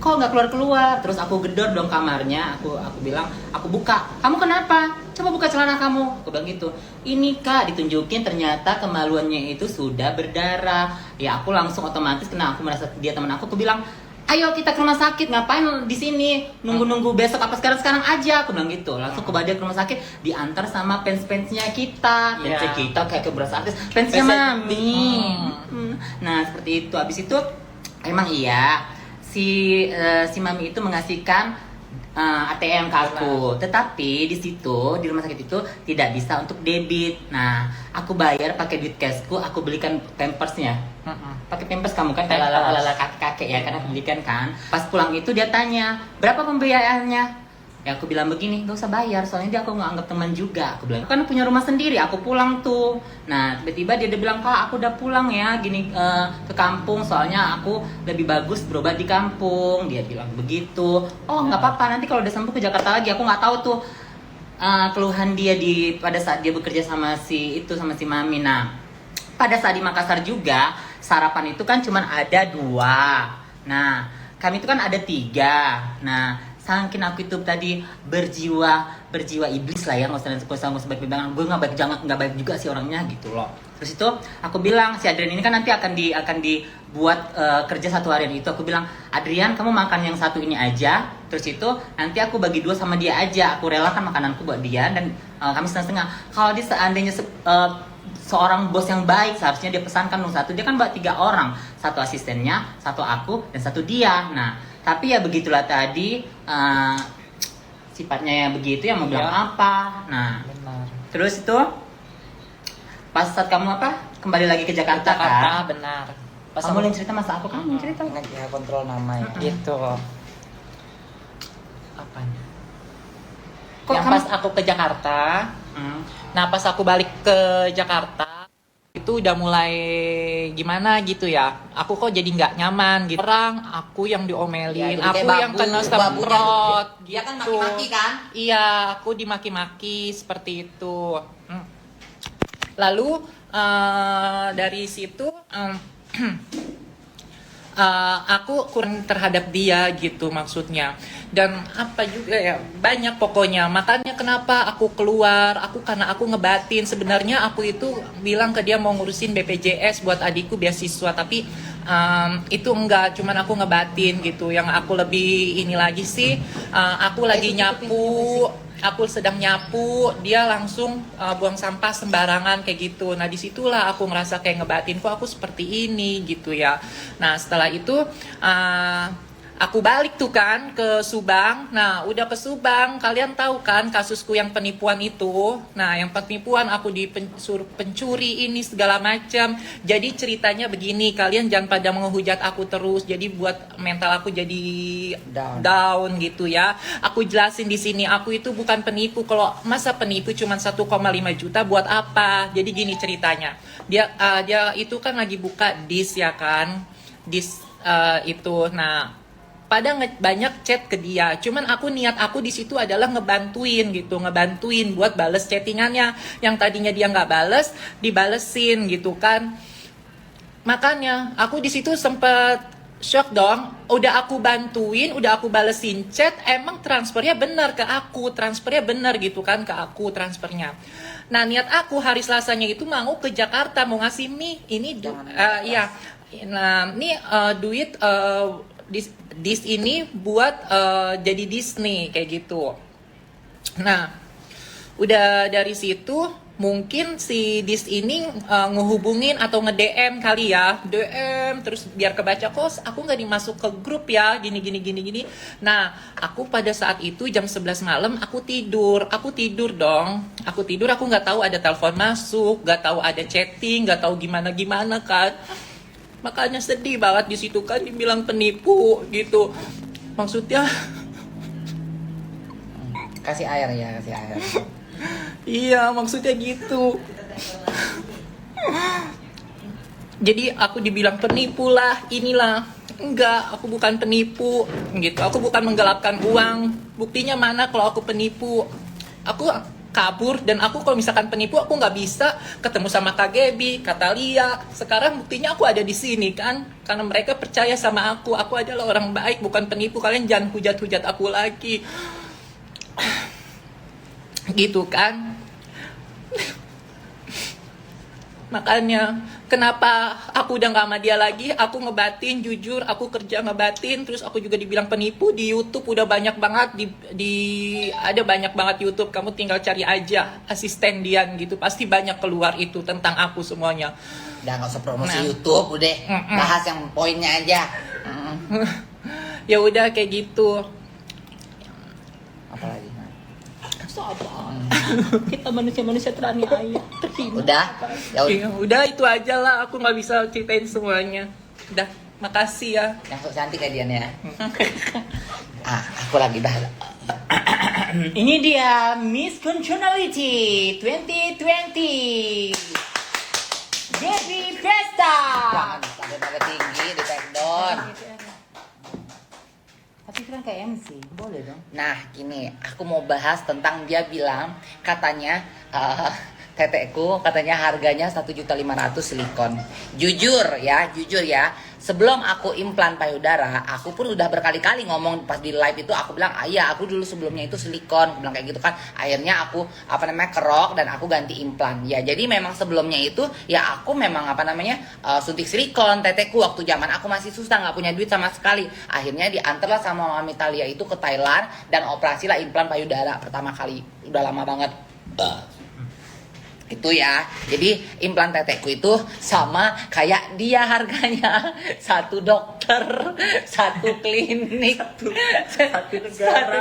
kok nggak keluar? Terus aku gedor dong kamarnya, aku bilang, aku buka. Kamu kenapa? Coba buka celana kamu. Aku bilang gitu. Ini Kak, ditunjukin ternyata kemaluannya itu sudah berdarah. Ya aku langsung otomatis kena, aku merasa dia teman aku bilang, ayo kita ke rumah sakit, ngapain di sini nunggu besok apa sekarang aja, aku bilang gitu. Langsung ke rumah sakit, diantar sama fansnya kita. Fansnya kita kayak berasa artis, fansnya Mami. Nah seperti itu. Habis itu emang iya si Mami itu mengasihkan ATM ke aku, tetapi di situ di rumah sakit itu tidak bisa untuk debit. Nah, aku bayar pakai duit cashku, aku belikan pampersnya. Pakai pampers kamu kan kayak ala kakek ya, karena aku belikan kan. Pas pulang itu dia tanya, berapa pembiayaannya? Ya aku bilang begini, gak usah bayar, soalnya dia aku nggak anggap teman juga. Aku bilang, kan punya rumah sendiri, aku pulang tuh. Nah tiba-tiba dia bilang, Kak aku udah pulang ya, gini ke kampung, soalnya aku lebih bagus berobat di kampung. Dia bilang begitu. Oh nggak apa-apa, nanti kalau udah sembuh ke Jakarta lagi. Aku nggak tahu tuh keluhan dia pada saat dia bekerja sama si Mami. Nah, pada saat di Makassar juga sarapan itu kan cuman ada 2. Nah, kami itu kan ada 3. Nah, saking aku itu tadi berjiwa iblis lah ya, nggak usah baik bilang gue nggak baik juga sih orangnya gitu loh. Terus itu aku bilang si Adrian ini kan nanti akan dibuat kerja 1 harian itu. Aku bilang, Adrian kamu makan yang 1 ini aja. Terus itu nanti aku bagi 2 sama dia aja. Aku relakan makananku buat dia dan kami setengah-setengah. Kalau dia seandainya seorang bos yang baik, seharusnya dia pesankan dong 1. Dia kan buat 3 orang, 1 asistennya, 1 aku dan 1 dia. Nah, tapi ya begitulah tadi sifatnya yang begitu ya mau bilang apa. Nah, Benar. terus itu pas saat kamu kembali lagi ke Jakarta, kan? Benar. Pas Kamu yang cerita masa aku kan yang cerita. ya kontrol nama ya. Gitu. Apanya? Kok Yang kamu- pas aku ke Jakarta, Hmm. nah pas aku balik ke Jakarta itu udah mulai gimana gitu ya. Aku kok jadi nggak nyaman gitu. Orang aku yang diomelin, Ya, jadi aku kayak yang babu, kena babunya semprot dia kan gitu. maki-maki kan? Iya, aku dimaki-maki seperti itu. Lalu dari situ aku kurang terhadap dia gitu maksudnya. Dan apa juga ya, banyak pokoknya. Makanya kenapa aku keluar, karena aku ngebatin. Sebenarnya aku itu bilang ke dia mau ngurusin BPJS buat adikku beasiswa, tapi itu enggak, cuman aku ngebatin gitu. Yang aku lebih ini lagi sih, aku lagi nyapu, aku sedang nyapu, dia langsung buang sampah sembarangan kayak gitu. Nah disitulah aku ngerasa kayak ngebatin, kok aku seperti ini gitu ya. Nah setelah itu aku balik tuh kan ke Subang. Nah udah ke Subang, kalian tahu kan kasusku yang penipuan itu. Nah yang penipuan aku disuruh pencuri ini segala macam. Jadi ceritanya begini, kalian jangan pada menghujat aku terus. Jadi buat mental aku jadi down gitu ya. Aku jelasin di sini, aku itu bukan penipu. Kalau masa penipu cuma 1,5 juta buat apa? Jadi gini ceritanya. Dia itu kan lagi buka dis ya kan. Dis itu. Nah, banyak chat ke dia. Cuman niat aku di situ adalah ngebantuin buat bales chattingannya. Yang tadinya dia nggak bales, dibalesin gitu kan. Makanya aku di situ sempet shock dong. Udah aku bantuin, udah aku balesin chat, emang transfernya benar ke aku, gitu kan ke aku transfernya. Nah niat aku hari Selasanya itu mau ke Jakarta, mau ngasih ini iya. Nah ini duit dis ini buat jadi Disney kayak gitu. Nah, udah dari situ mungkin si dis ini ngehubungin atau nge-DM kali ya, DM terus biar kebaca, kok aku nggak dimasuk ke grup ya, gini. Nah, aku pada saat itu jam 11 malam aku tidur dong. Aku nggak tahu ada telepon masuk, nggak tahu ada chatting, nggak tahu gimana kan. Makanya sedih banget di situ kan dibilang penipu gitu. Maksudnya Kasih air. iya, maksudnya gitu. Jadi aku dibilang penipu lah, inilah. Enggak, aku bukan penipu gitu. Aku bukan menggelapkan uang. Buktinya mana kalau aku penipu? Aku kabur, dan aku kalau misalkan penipu aku nggak bisa ketemu sama Kak Gaby, kata Lia. Sekarang buktinya aku ada di sini kan, karena mereka percaya sama aku adalah orang baik, bukan penipu. Kalian jangan hujat aku lagi gitu kan. Makanya kenapa aku udah gak sama dia lagi, aku ngebatin, jujur aku kerja ngebatin. Terus aku juga dibilang penipu. Di YouTube udah banyak banget, ada banyak banget YouTube, kamu tinggal cari aja asisten Dian gitu, pasti banyak keluar itu tentang aku semuanya. Udah nggak usah promosi YouTube, udah bahas yang poinnya aja. Ya udah kayak gitu. Apalagi? Kita manusia teraniaya, terhina. Udah, ya udah. Ya udah itu aja lah, aku nggak bisa ceritain semuanya. Udah, makasih ya. Yang sok cantik ya Dian ya. Aku lagi dah. Ini dia Miss Functionality 2020. Gaby Pesta. Jangan sampai tinggi di take down. Tapi kan kayak MC, boleh dong. Nah, gini, aku mau bahas tentang dia bilang katanya tetekku katanya harganya 1.500.000 silikon. Jujur ya, sebelum aku implan payudara, aku pun udah berkali-kali ngomong pas di live itu aku bilang, "Iya, aku dulu sebelumnya itu silikon." Aku bilang kayak gitu kan. Akhirnya aku kerok dan aku ganti implan. Ya, jadi memang sebelumnya itu ya aku memang suntik silikon tetekku waktu zaman aku masih susah, nggak punya duit sama sekali. Akhirnya diantarlah sama Mami Talia itu ke Thailand dan operasi lah implan payudara pertama kali. Udah lama banget. Itu ya, jadi implan tetekku itu sama kayak dia harganya, satu dokter, satu klinik, satu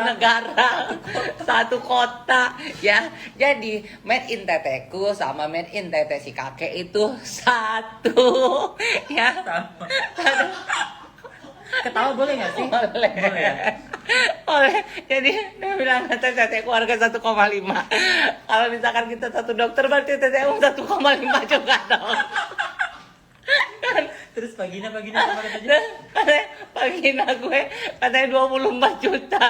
negara, satu kota ya. Jadi made in tetekku sama made in tete si kakek itu satu ya. Ketawa boleh nggak sih? Boleh. Boleh. Jadi dia bilang tetekku harga 1,5. Kalau misalkan kita satu dokter berarti tetekku 1,5 juga dong. Terus Vagina sama katanya? Vagina gue katanya 24 juta.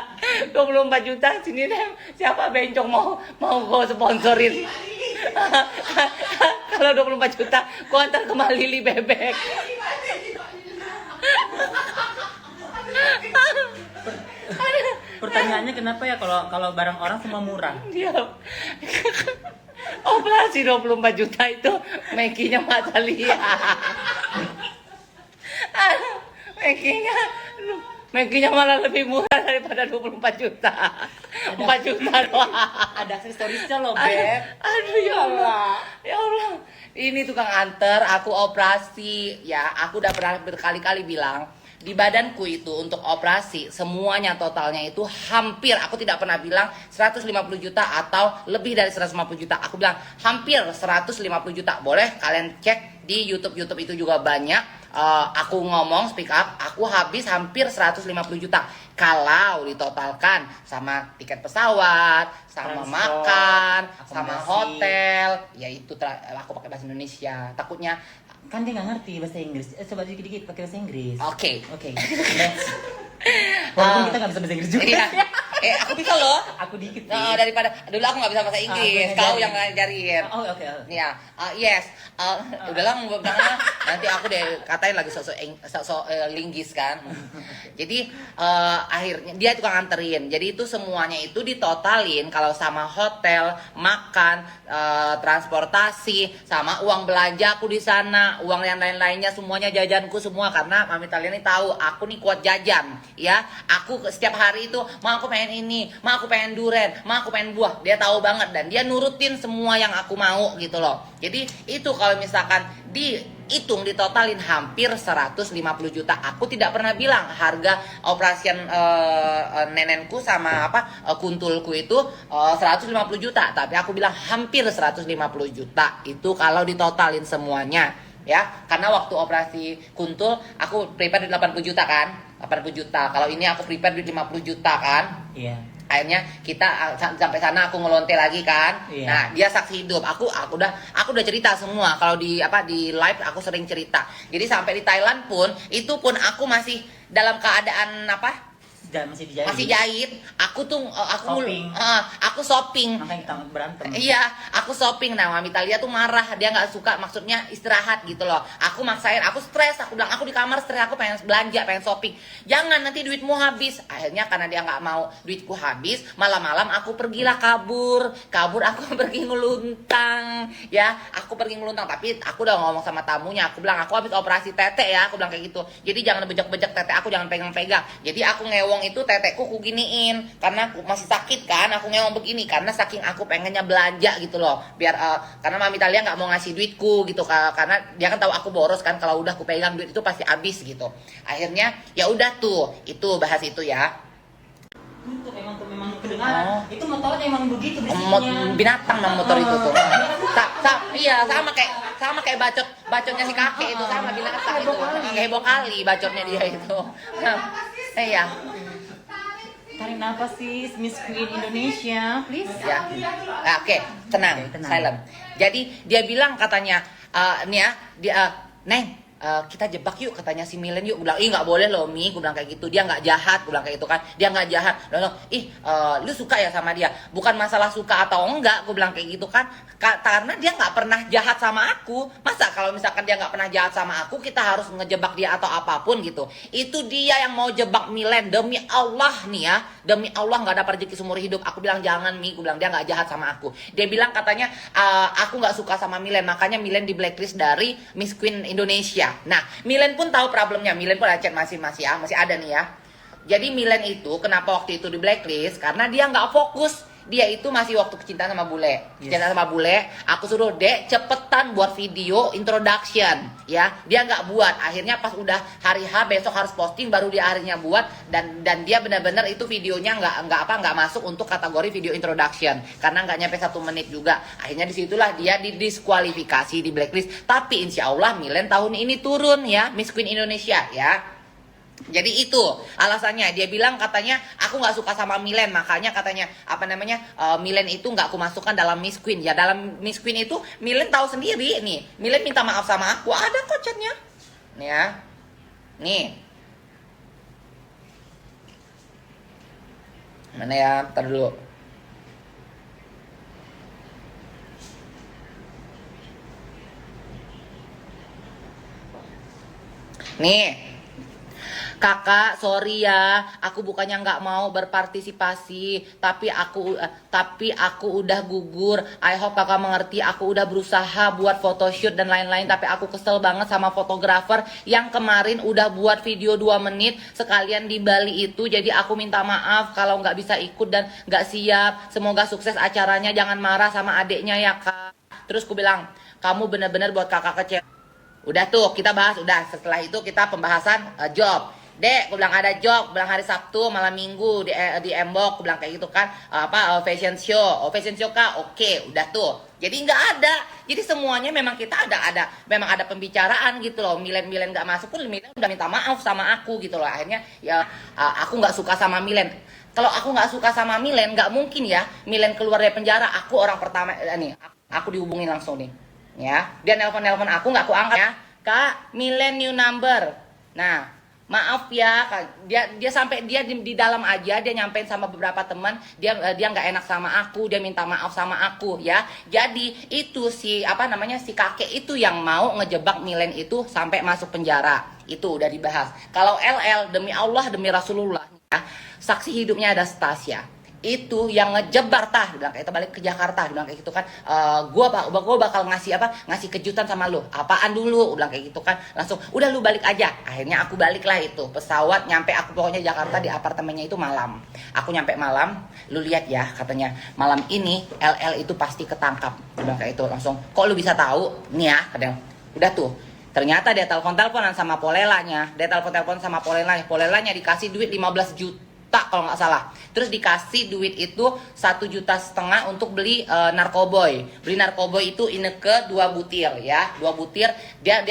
24 juta sini deh. Siapa bencong mau gue sponsorin? Kalau 24 juta gue antar ke Malili bebek. Pertanyaannya kenapa ya kalau barang orang semua murah? Dia operasi 24 juta itu Mekinya Matalia. Mekinya malah lebih murah daripada 24 juta. 4 juta doang. Ada aksesorisnya loh, Beb. Aduh ya Allah. Ya Allah. Ini tukang anter, aku operasi. Ya, aku udah pernah berkali-kali bilang di badanku itu untuk operasi semuanya totalnya itu hampir, aku tidak pernah bilang 150 juta atau lebih dari 150 juta. Aku bilang hampir 150 juta. Boleh kalian cek di YouTube itu juga banyak. Aku ngomong speak up, aku habis hampir 150 juta kalau ditotalkan sama tiket pesawat, sama Transport, makan, sama akomodasi. hotel. Ya itu aku pakai bahasa Indonesia. Takutnya Kan dia nggak ngerti bahasa Inggris. Coba dikit-dikit pakai bahasa Inggris. oke. Next. Walaupun kita nggak bisa bahasa Inggris juga. Iya. Aku bisa loh. Aku dikit. Nah, sih. daripada dulu aku nggak bisa bahasa Inggris, aku kau ngajarin. yang ngajarin. Oh, oke. Ya, yes. Udahlah nanti aku deh katain lagi sosok linggis kan. Jadi akhirnya dia tukang anterin. Jadi itu semuanya itu ditotalin kalau sama hotel, makan, transportasi, sama uang belanja aku di sana, uang yang lain-lainnya semuanya jajanku semua karena Mami Talia ini tahu aku nih kuat jajan, ya. Aku setiap hari itu mau aku pengen ini, mau aku pengen duren, mau aku pengen buah. Dia tahu banget dan dia nurutin semua yang aku mau gitu loh. Jadi itu kalau misalkan dihitung ditotalin hampir 150 juta. Aku tidak pernah bilang harga operasian nenenku sama kuntulku itu 150 juta, tapi aku bilang hampir 150 juta itu kalau ditotalin semuanya. Ya, karena waktu operasi kuntul aku prepare di 80 juta kan, 80 juta. Kalau ini aku prepare di 50 juta kan. Iya. Akhirnya kita sampai sana aku ngelonte lagi kan. Iya. Nah, dia saksi hidup. Aku udah cerita semua. Kalau di live aku sering cerita. Jadi sampai di Thailand pun itu pun aku masih dalam keadaan Masih dijahit. masih jahit. Aku Shopping. aku shopping. Makanya kita berantem. Iya, aku shopping. Nah, Mami Talia tuh marah, dia nggak suka, maksudnya istirahat gitu loh. Aku maksain, aku stres, aku bilang aku di kamar stres, aku pengen belanja, pengen shopping. Jangan nanti duitmu habis. Akhirnya karena dia nggak mau duitku habis, malam-malam aku pergilah kabur aku pergi ngeluntang, ya. Aku pergi ngeluntang, tapi aku udah ngomong sama tamunya, aku bilang aku habis operasi tete ya, aku bilang kayak gitu. Jadi jangan bejek-bejek tete aku, jangan pegang-pegang. Jadi aku ngewong itu tetekku ku giniin karena aku masih sakit kan, aku ngewong begini karena saking aku pengennya belanja gitu loh, biar karena Mami Talia nggak mau ngasih duitku gitu karena dia kan tahu aku boros kan, kalau udah aku pegang duit itu pasti habis gitu. Akhirnya ya udah tuh, itu bahas itu ya. Itu memang kedengaran. Itu motornya emang begitu bisiknya. Binatang memang motor itu tuh. Iya, sama kayak bacotnya si kakek itu, sama binatang itu. Heboh kali bacotnya dia itu. Iya. Tarik nafas sih, Miss Queen Indonesia, please. Ya. Oke, tenang, Oke, tenang. silent. Jadi dia bilang katanya nih ya, dia Neng, kita jebak yuk katanya si Milen yuk. Gue bilang, ih nggak boleh loh Mi, gue bilang kayak gitu, dia nggak jahat, gue bilang kayak gitu kan, dia nggak jahat. Lalu lu suka ya sama dia, bukan masalah suka atau enggak, gue bilang kayak gitu kan, karena dia nggak pernah jahat sama aku. Masa kalau misalkan dia nggak pernah jahat sama aku, kita harus ngejebak dia atau apapun gitu. Itu dia yang mau jebak Milen, demi Allah nih ya, demi Allah nggak ada rezeki seumur hidup. Aku bilang jangan Mi, gue bilang dia nggak jahat sama aku. Dia bilang katanya aku nggak suka sama Milen, makanya Milen di blacklist dari Miss Queen Indonesia. Nah, Milen pun tahu problemnya. Milen pun chat masih ada nih ya. Jadi Milen itu kenapa waktu itu di blacklist? Karena dia nggak fokus. Dia itu masih waktu kecintaan sama bule. Kecintaan sama bule, aku suruh Dek cepetan buat video introduction ya. Dia nggak buat. Akhirnya pas udah hari H besok harus posting, baru dia harinya buat, dan dia benar-benar itu videonya nggak masuk untuk kategori video introduction karena nggak nyampe 1 menit juga. Akhirnya disitulah dia didiskualifikasi di blacklist. Tapi insya Allah Milen tahun ini turun ya, Miss Queen Indonesia ya. Jadi itu alasannya. Dia bilang katanya aku nggak suka sama Milen, makanya katanya Milen itu nggak aku masukkan dalam Miss Queen. Ya dalam Miss Queen itu Milen tahu sendiri nih. Milen minta maaf sama aku, ada kok chatnya. Nih ya, nih. Mana ya? Ntar dulu. Nih. Kakak, sorry ya, aku bukannya nggak mau berpartisipasi, tapi aku udah gugur. I hope kakak mengerti, aku udah berusaha buat photoshoot dan lain-lain, tapi aku kesel banget sama fotografer yang kemarin udah buat video 2 menit sekalian di Bali itu. Jadi aku minta maaf kalau nggak bisa ikut dan nggak siap. Semoga sukses acaranya, jangan marah sama adiknya ya kak. Terus aku bilang, kamu bener-bener buat kakak kecewa. Udah tuh kita bahas, udah setelah itu kita pembahasan job. Dek, aku bilang ada job, bilang hari Sabtu malam Minggu di Embok, aku bilang kayak gitu kan, fashion show, fashion show kak, oke, udah tuh. Jadi nggak ada, jadi semuanya memang kita memang ada pembicaraan gitu loh. Milen nggak masuk pun Milen udah minta maaf sama aku gitu loh. Akhirnya ya aku nggak suka sama Milen. Kalau aku nggak suka sama Milen, nggak mungkin ya Milen keluar dari penjara. Aku orang pertama nih, aku dihubungin langsung nih, ya. Dia nelpon aku nggak aku angkat ya, kak, Milen new number. Nah. Maaf ya, dia sampai dia di dalam aja, dia nyampein sama beberapa teman, dia nggak enak sama aku, dia minta maaf sama aku ya. Jadi itu si kakek itu yang mau ngejebak Milen itu sampai masuk penjara. Itu udah dibahas. Kalau LL demi Allah demi Rasulullah ya, saksi hidupnya ada Stasia. Itu yang ngejebar bilang kayak itu balik ke Jakarta, bilang kayak gitu kan, gua bakal ngasih kejutan sama lu, apaan dulu, bilang kayak gitu kan, langsung udah lu balik aja. Akhirnya aku balik lah, itu pesawat nyampe, aku pokoknya Jakarta di apartemennya itu malam. Aku nyampe malam, lu lihat ya katanya malam ini LL itu pasti ketangkap, bilang kayak itu. Langsung kok lu bisa tahu nih ya katanya. Udah tuh ternyata dia teleponan sama Polelanya, Polelanya dikasih duit 15 juta kalau nggak salah. Terus dikasih duit itu 1,5 juta untuk beli narkoboy. Beli narkoboy itu Ineke 2 butir ya, 2 butir. Dia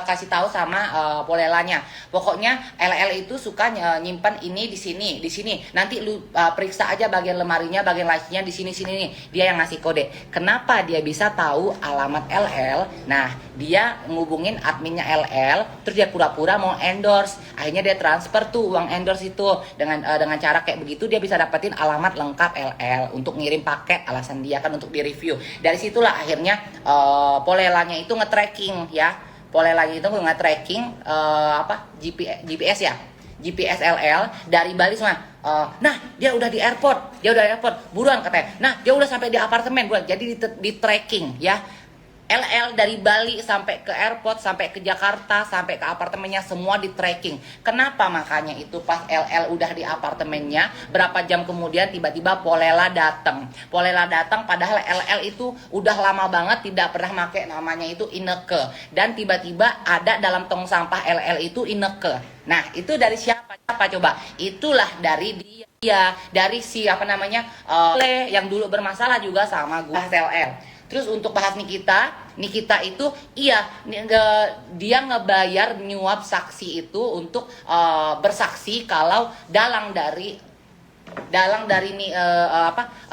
kasih tahu sama Polelanya. Pokoknya LL itu suka nyimpan ini di sini. Nanti lu periksa aja bagian lemarinya, bagian lacinya di sini nih. Dia yang ngasih kode. Kenapa dia bisa tahu alamat LL? Nah, dia ngubungin adminnya LL, terus dia pura-pura mau endorse. Akhirnya dia transfer tuh uang endorse itu dengan cara kayak begitu dia bisa dapetin alamat lengkap LL untuk ngirim paket, alasan dia kan untuk direview. Dari situlah akhirnya Polelanya itu nge-tracking ya. Polelanya itu nge-tracking GPS ya. GPS LL dari Bali semua. Nah, dia udah di airport. Buruan katanya. Nah, dia udah sampai di apartemen, buruan. Jadi di tracking ya. LL dari Bali sampai ke airport, sampai ke Jakarta, sampai ke apartemennya semua di tracking. Kenapa? Makanya itu pas LL udah di apartemennya, berapa jam kemudian tiba-tiba Polela datang padahal LL itu udah lama banget tidak pernah pakai namanya itu Ineke, dan tiba-tiba ada dalam tong sampah LL itu Ineke. Nah, itu dari siapa coba? Itulah dari dia, dari si yang dulu bermasalah juga sama gua LL. Terus untuk bahas Nikita itu dia ngebayar nyuap saksi itu untuk bersaksi kalau dalang dari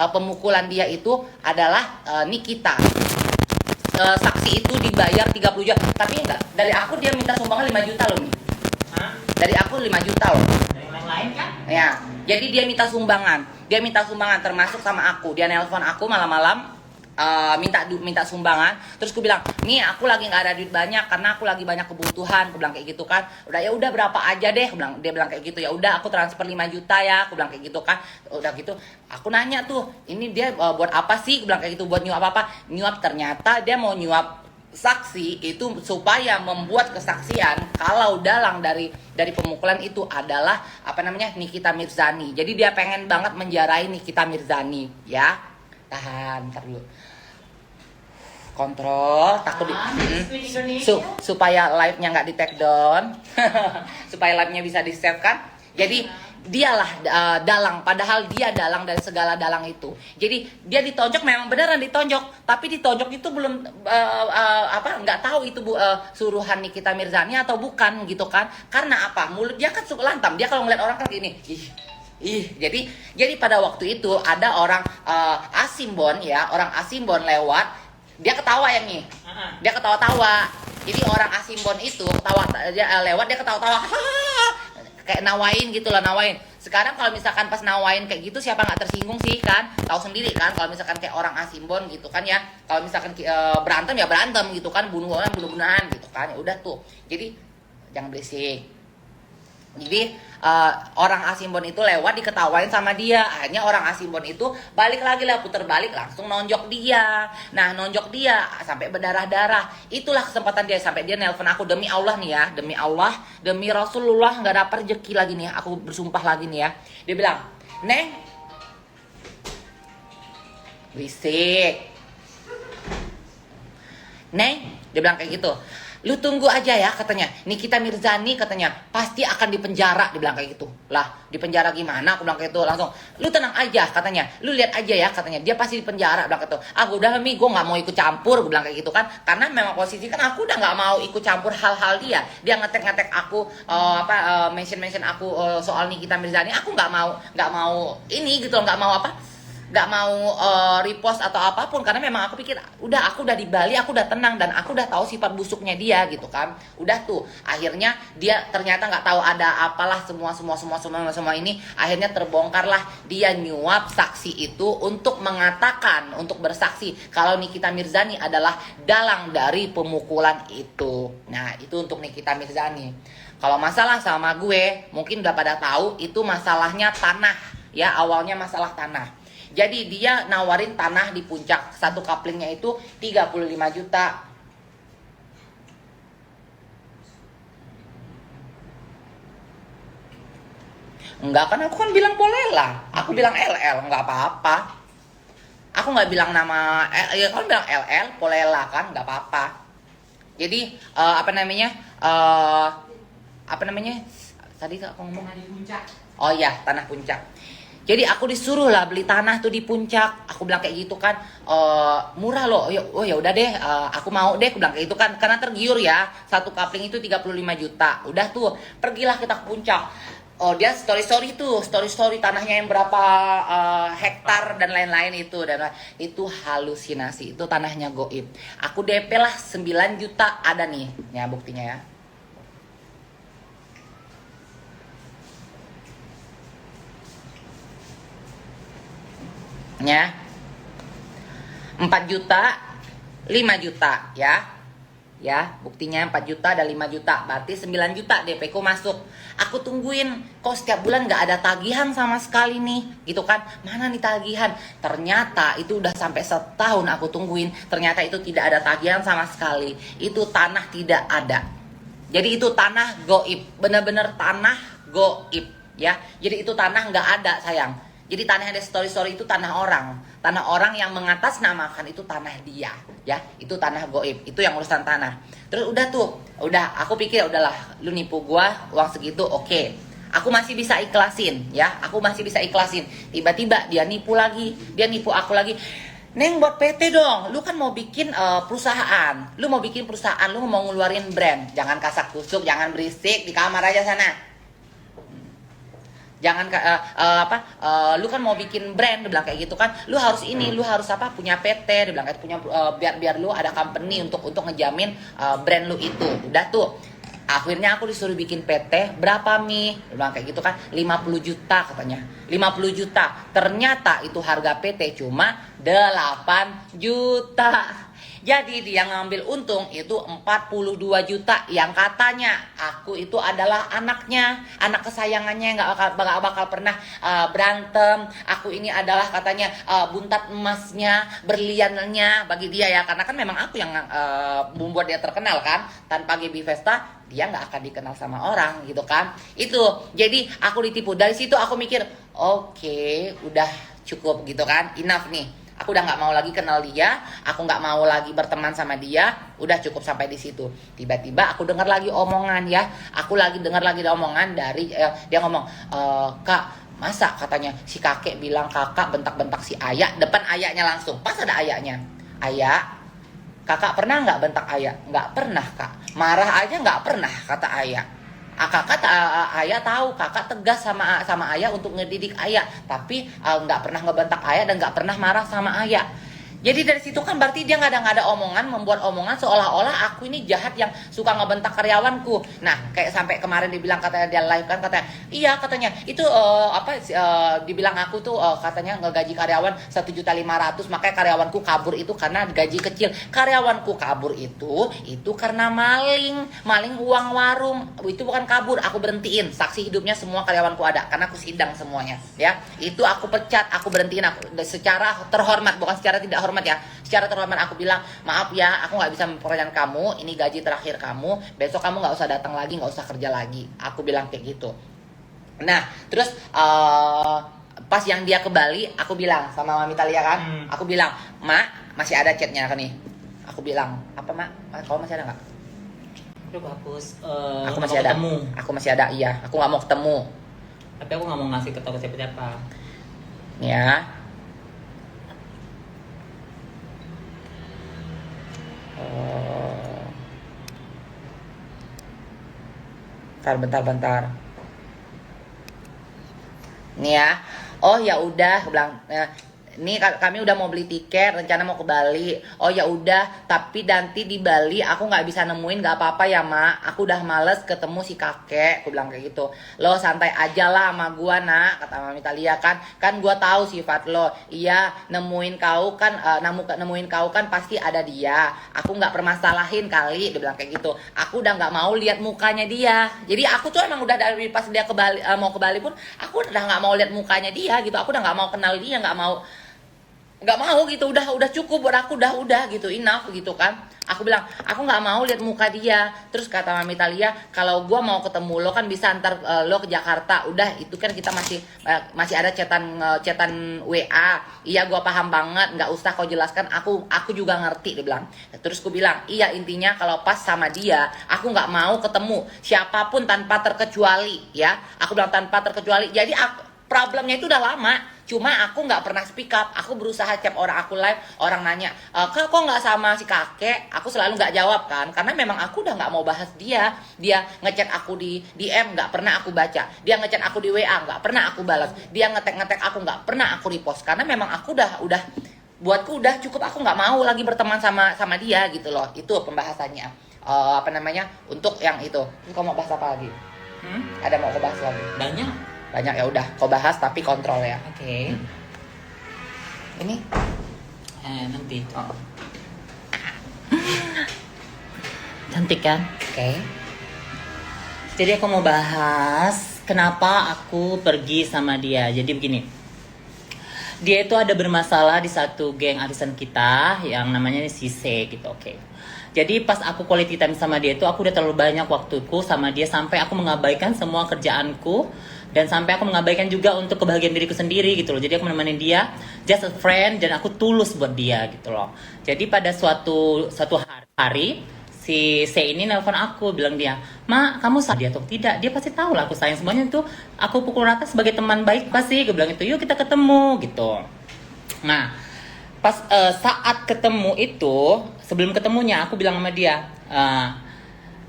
pemukulan dia itu adalah Nikita. saksi itu dibayar 30 juta. Tapi enggak, dari aku dia minta sumbangan 5 juta loh nih. Hah? Dari aku 5 juta loh. Dari yang lain kan? Ya, jadi dia minta sumbangan. Dia minta sumbangan termasuk sama aku. Dia nelpon aku malam-malam minta sumbangan. Terus aku bilang, nih aku lagi nggak ada duit banyak karena aku lagi banyak kebutuhan. Aku bilang kayak gitu kan. Udah ya udah berapa aja deh. Dia bilang kayak gitu. Ya udah aku transfer 5 juta ya. Aku bilang kayak gitu kan. Udah gitu. Aku nanya tuh, ini dia buat apa sih? Aku bilang kayak gitu, buat nyuap apa? Nyuap, ternyata dia mau nyuap saksi itu supaya membuat kesaksian kalau dalang dari pemukulan itu adalah apa namanya Nikita Mirzani. Jadi dia pengen banget menjarahi Nikita Mirzani, ya. Tahan, ntar dulu. Kontrol, takut supaya live-nya nggak di take down, supaya live-nya bisa di save kan. Jadi dialah dalang, padahal dia dalang dari segala dalang itu. Jadi dia ditonjok, memang beneran ditonjok, tapi ditonjok itu belum nggak tahu itu suruhan Nikita Mirzani atau bukan gitu kan. Karena apa? Mulut dia kan suka lantam. Dia kalau ngeliat orang kan gini. Jadi pada waktu itu ada orang Asimbon ya, orang Asimbon lewat, dia ketawa ya nih. Dia ketawa-tawa. Jadi orang Asimbon itu ketawa, dia lewat, dia ketawa-tawa. Kayak nawain gitu lah, nawain. Sekarang kalau misalkan pas nawain kayak gitu, siapa nggak tersinggung sih kan? Tahu sendiri kan kalau misalkan kayak orang Asimbon gitu kan ya. Kalau misalkan berantem ya berantem gitu kan, bunuh-bunuhan gitu kan. Ya udah tuh. Jadi jangan berisik. Jadi orang Asimbon itu lewat, diketawain sama dia. Akhirnya orang Asimbon itu balik lagi lah, puter balik, langsung nonjok dia. Nah nonjok dia sampai berdarah-darah. Itulah kesempatan dia, sampai dia nelpon aku, demi Allah nih ya, demi Allah, demi Rasulullah, nggak dapat rezeki lagi nih, aku bersumpah lagi nih ya. Dia bilang, Neng, berisik, Neng, dia bilang kayak gitu. Lu tunggu aja ya katanya. Nikita Mirzani katanya pasti akan dipenjara, dibilang kayak gitu. Lah, dipenjara gimana? Aku bilang kayak gitu langsung. Lu tenang aja katanya. Lu lihat aja ya katanya. Dia pasti dipenjara, bilang kayak gitu. Aku udah Mi, gue nggak mau ikut campur, gue bilang kayak gitu kan. Karena memang posisi kan aku udah nggak mau ikut campur hal-hal dia. Dia ngetek aku mention aku soal Nikita Mirzani. Aku nggak mau ini gitu loh, nggak mau repost atau apapun, karena memang aku pikir aku udah di Bali, aku udah tenang dan aku udah tahu sifat busuknya dia gitu kan. Udah tuh akhirnya dia ternyata nggak tahu ada apalah semua ini. Akhirnya terbongkarlah dia nyuap saksi itu untuk mengatakan, untuk bersaksi kalau Nikita Mirzani adalah dalang dari pemukulan itu. Nah itu untuk Nikita Mirzani. Kalau masalah sama gue mungkin udah pada tahu, itu masalahnya tanah ya, awalnya masalah tanah. Jadi dia nawarin tanah di puncak, satu kaplingnya itu 35 juta. Enggak kan, aku kan bilang Polela, aku bilang LL, enggak apa-apa. Aku nggak bilang nama, ya kan bilang LL, Polela kan, nggak apa-apa. Jadi apa namanya? Tadi aku ngomong Tanah di puncak. Oh iya, tanah puncak. Jadi aku disuruh lah beli tanah tuh di puncak. Aku bilang kayak gitu kan, murah loh. Oh ya udah deh, aku mau deh. Aku bilang kayak gitu kan, karena tergiur ya. Satu kapling itu 35 juta. Udah tuh, pergilah kita ke puncak. Oh dia story tanahnya yang berapa hektar dan lain-lain itu, dan itu halusinasi. Itu tanahnya goib. Aku DP lah 9 juta, ada nih. Ya buktinya ya. Ya 4 juta 5 juta ya buktinya 4 juta dan 5 juta, berarti 9 juta DP ku masuk. Aku tungguin, kok setiap bulan nggak ada tagihan sama sekali nih gitu kan, mana nih tagihan. Ternyata itu udah sampai setahun aku tungguin, ternyata itu tidak ada tagihan sama sekali. Itu tanah tidak ada, jadi itu tanah goib, bener-bener tanah goib ya. Jadi itu tanah nggak ada sayang. Jadi tanah yang ada story itu tanah orang yang mengatasnamakan itu tanah dia, ya itu tanah goib, itu yang urusan tanah. Terus udah aku pikir udahlah, lu nipu gua uang segitu, oke. Aku masih bisa ikhlasin, ya aku masih bisa ikhlasin. Tiba-tiba dia nipu aku lagi. Neng buat PT dong, lu kan mau bikin perusahaan, lu mau ngeluarin brand, jangan kasak kusuk, jangan berisik, di kamar aja sana. Jangan lu kan mau bikin brand, dia bilang kayak gitu kan, lu harus ini, lu harus punya PT, dia bilang kayak punya biar lu ada company untuk ngejamin brand lu itu. Udah tuh. Akhirnya aku disuruh bikin PT, berapa Mi? Dia bilang kayak gitu kan, 50 juta katanya. 50 juta. Ternyata itu harga PT cuma 8 juta. Jadi dia ngambil untung itu 42 juta yang katanya aku itu adalah anaknya, anak kesayangannya yang gak bakal pernah berantem. Aku ini adalah katanya buntat emasnya, berliannya bagi dia ya. Karena kan memang aku yang membuat dia terkenal kan. Tanpa GB Vesta dia nggak akan dikenal sama orang gitu kan. Itu jadi aku ditipu. Dari situ aku mikir oke, udah cukup gitu kan, enough nih. Aku udah nggak mau lagi kenal dia, aku nggak mau lagi berteman sama dia, udah cukup sampai di situ. Tiba-tiba aku dengar lagi omongan ya, aku lagi dengar lagi omongan dari dia ngomong, Kak, masa katanya si kakek bilang kakak bentak-bentak si ayah depan ayahnya langsung, pas ada ayahnya. Ayah, kakak pernah nggak bentak ayah? Nggak pernah kak. Marah aja nggak pernah kata ayah. Ayah tahu kakak tegas sama ayah untuk ngedidik ayah, tapi nggak pernah ngebentak ayah dan nggak pernah marah sama ayah. Jadi dari situ kan berarti dia nggak ada omongan, membuat omongan seolah-olah aku ini jahat yang suka ngebentak karyawanku. Nah kayak sampai kemarin dibilang katanya dia live kan katanya, iya katanya itu dibilang aku tuh katanya ngegaji karyawan 1.500.000, makanya karyawanku kabur itu karena gaji kecil. Karyawanku kabur itu karena maling uang warung. Itu bukan kabur, aku berhentiin. Saksi hidupnya semua karyawanku ada karena aku sidang semuanya ya. Itu aku pecat, aku berhentiin, aku secara terhormat, bukan secara tidak hormat ya, secara terhormat aku bilang maaf ya, aku nggak bisa mempercayakan kamu, ini gaji terakhir kamu, besok kamu nggak usah datang lagi, nggak usah kerja lagi, aku bilang kayak gitu. Nah terus pas yang dia ke Bali, aku bilang sama Mami Talia kan, aku bilang, Mak masih ada chatnya kan nih, aku bilang apa Mak, kamu masih ada nggak? Udah hapus. Aku masih ada, ketemu. aku masih ada, iya, aku nggak mau ketemu. Tapi aku nggak mau ngasih ke toko siapa-siapa. Ya. Bentar. Nih ya. Oh ya udah, aku bilang. Nih kami udah mau beli tiket, rencana mau ke Bali. Oh ya udah, tapi nanti di Bali aku nggak bisa nemuin, nggak apa-apa ya Mak. Aku udah males ketemu si kakek. Aku bilang kayak gitu. Lo santai aja lah sama gua nak, kata Mami Talia kan. Kan gua tahu sifat lo. Iya, nemuin kau kan pasti ada dia. Aku nggak permasalahin kali, dia bilang kayak gitu. Aku udah nggak mau lihat mukanya dia. Jadi aku tuh emang udah dari pas dia ke Bali, mau ke Bali pun aku udah nggak mau lihat mukanya dia gitu. Aku udah nggak mau kenal dia, nggak mau gitu, udah cukup buat aku, udah gitu, enough gitu kan. Aku bilang aku nggak mau lihat muka dia. Terus kata Mami Talia, kalau gua mau ketemu lo kan bisa antar lo ke Jakarta. Udah itu kan kita masih ada chatan WA. Iya gua paham banget, nggak usah kau jelaskan, aku juga ngerti, dia bilang. Terus gua bilang iya, intinya kalau pas sama dia aku nggak mau ketemu siapapun tanpa terkecuali ya. Aku bilang tanpa terkecuali. Jadi problemnya itu udah lama, cuma aku nggak pernah speak up. Aku berusaha tiap orang aku live, orang nanya, kok nggak sama si kakek? Aku selalu nggak jawab kan, karena memang aku udah nggak mau bahas dia. Dia ngechat aku di DM, nggak pernah aku baca. Dia ngechat aku di WA, nggak pernah aku balas. Dia ngetek aku, nggak pernah aku repost, karena memang aku udah buatku udah cukup. Aku nggak mau lagi berteman sama dia gitu loh. Itu pembahasannya. Untuk yang itu. Kau mau bahas apa lagi? Ada mau kau bahas lagi? Banyak ya udah, kau bahas tapi kontrol ya. Oke. Ini nanti. Oh. Cantik kan? Oke. Jadi aku mau bahas kenapa aku pergi sama dia. Jadi begini. Dia itu ada bermasalah di satu geng arisan kita yang namanya si C gitu, oke. Jadi pas aku quality time sama dia itu aku udah terlalu banyak waktuku sama dia sampai aku mengabaikan semua kerjaanku dan sampai aku mengabaikan juga untuk kebahagiaan diriku sendiri gitu loh. Jadi aku menemani dia just a friend dan aku tulus buat dia gitu loh. Jadi pada suatu hari si C ini nelpon aku, bilang dia, "Ma, kamu sayang dia atau tidak?" Dia pasti tahu lah aku sayang, semuanya tuh aku pukul rata sebagai teman baik pasti. Gue bilang itu, "Yuk kita ketemu," gitu. Nah, pas saat ketemu itu, sebelum ketemunya aku bilang sama dia,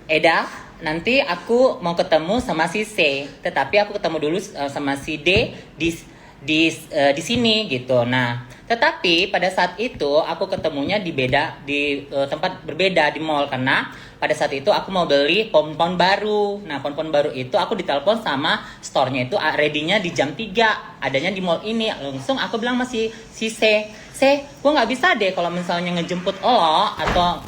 Eda, nanti aku mau ketemu sama si C, tetapi aku ketemu dulu sama si D di sini gitu. Nah, tetapi pada saat itu aku ketemunya di tempat berbeda di mall, karena pada saat itu aku mau beli pompon baru. Nah, pompon baru itu aku ditelepon sama store-nya itu ready-nya di jam 3, adanya di mall ini. Langsung aku bilang masih si C, gue nggak bisa deh kalau misalnya ngejemput lo atau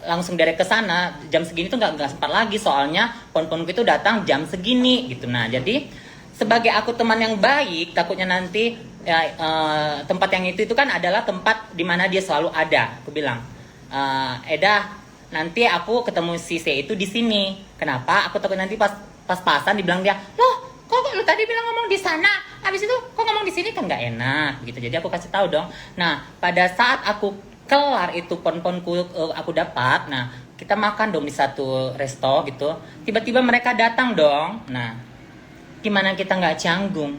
langsung dari ke sana jam segini tuh nggak sempat lagi, soalnya pon-ponku itu datang jam segini gitu. Nah, jadi sebagai aku teman yang baik, takutnya nanti tempat yang itu kan adalah tempat di mana dia selalu ada. Aku bilang, Eda, nanti aku ketemu si C itu di sini. Kenapa? Aku takut nanti pas-pasan dibilang dia, loh, kok lu tadi bilang ngomong di sana, habis itu kok ngomong di sini, kan nggak enak gitu. Jadi aku kasih tahu dong. Nah, pada saat aku kelar itu pon-ponku aku dapat, nah kita makan dong di satu resto gitu. Tiba-tiba mereka datang dong. Nah, gimana kita nggak canggung?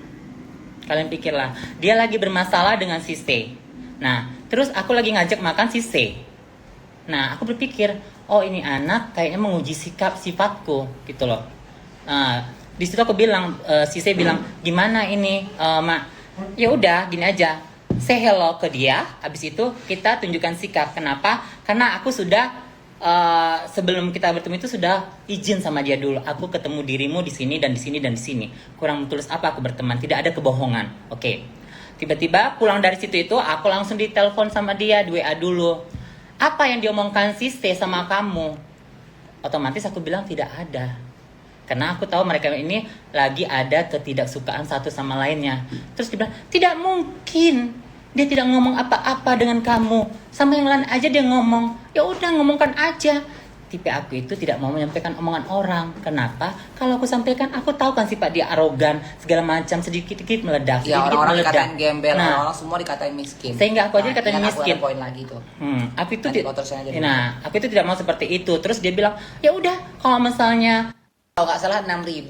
Kalian pikirlah, dia lagi bermasalah dengan si C. Nah, terus aku lagi ngajak makan si C. Nah, aku berpikir, oh ini anak kayaknya menguji sifatku gitu loh. Nah, di situ aku bilang, si C bilang, gimana ini, Mak? Ya udah, gini aja. Say hello ke dia, habis itu kita tunjukkan sikap. Kenapa? Karena aku sudah sebelum kita bertemu itu sudah izin sama dia dulu. Aku ketemu dirimu di sini dan di sini dan di sini. Kurang tulus apa aku berteman? Tidak ada kebohongan. Oke. Tiba-tiba pulang dari situ itu aku langsung ditelepon sama dia, di WA dulu. Apa yang diomongkan si C sama kamu? Otomatis aku bilang tidak ada. Karena aku tahu mereka ini lagi ada ketidaksukaan satu sama lainnya. Terus dia bilang, tidak mungkin. Dia tidak ngomong apa-apa dengan kamu. Sama yang lain aja dia ngomong. Ya udah, ngomongkan aja. Tipe aku itu tidak mau menyampaikan omongan orang. Kenapa? Kalau aku sampaikan, aku tahu kan sifat dia arogan, segala macam, sedikit-sedikit meledak. Ya, orang-orang dikatain gembel, nah, orang-orang semua dikatain miskin. Sehingga aku aja dikatain miskin. Aku ada poin lagi tuh. Aku itu aku itu tidak mau seperti itu. Terus dia bilang, ya udah, kalau misalnya kalau nggak salah 6.000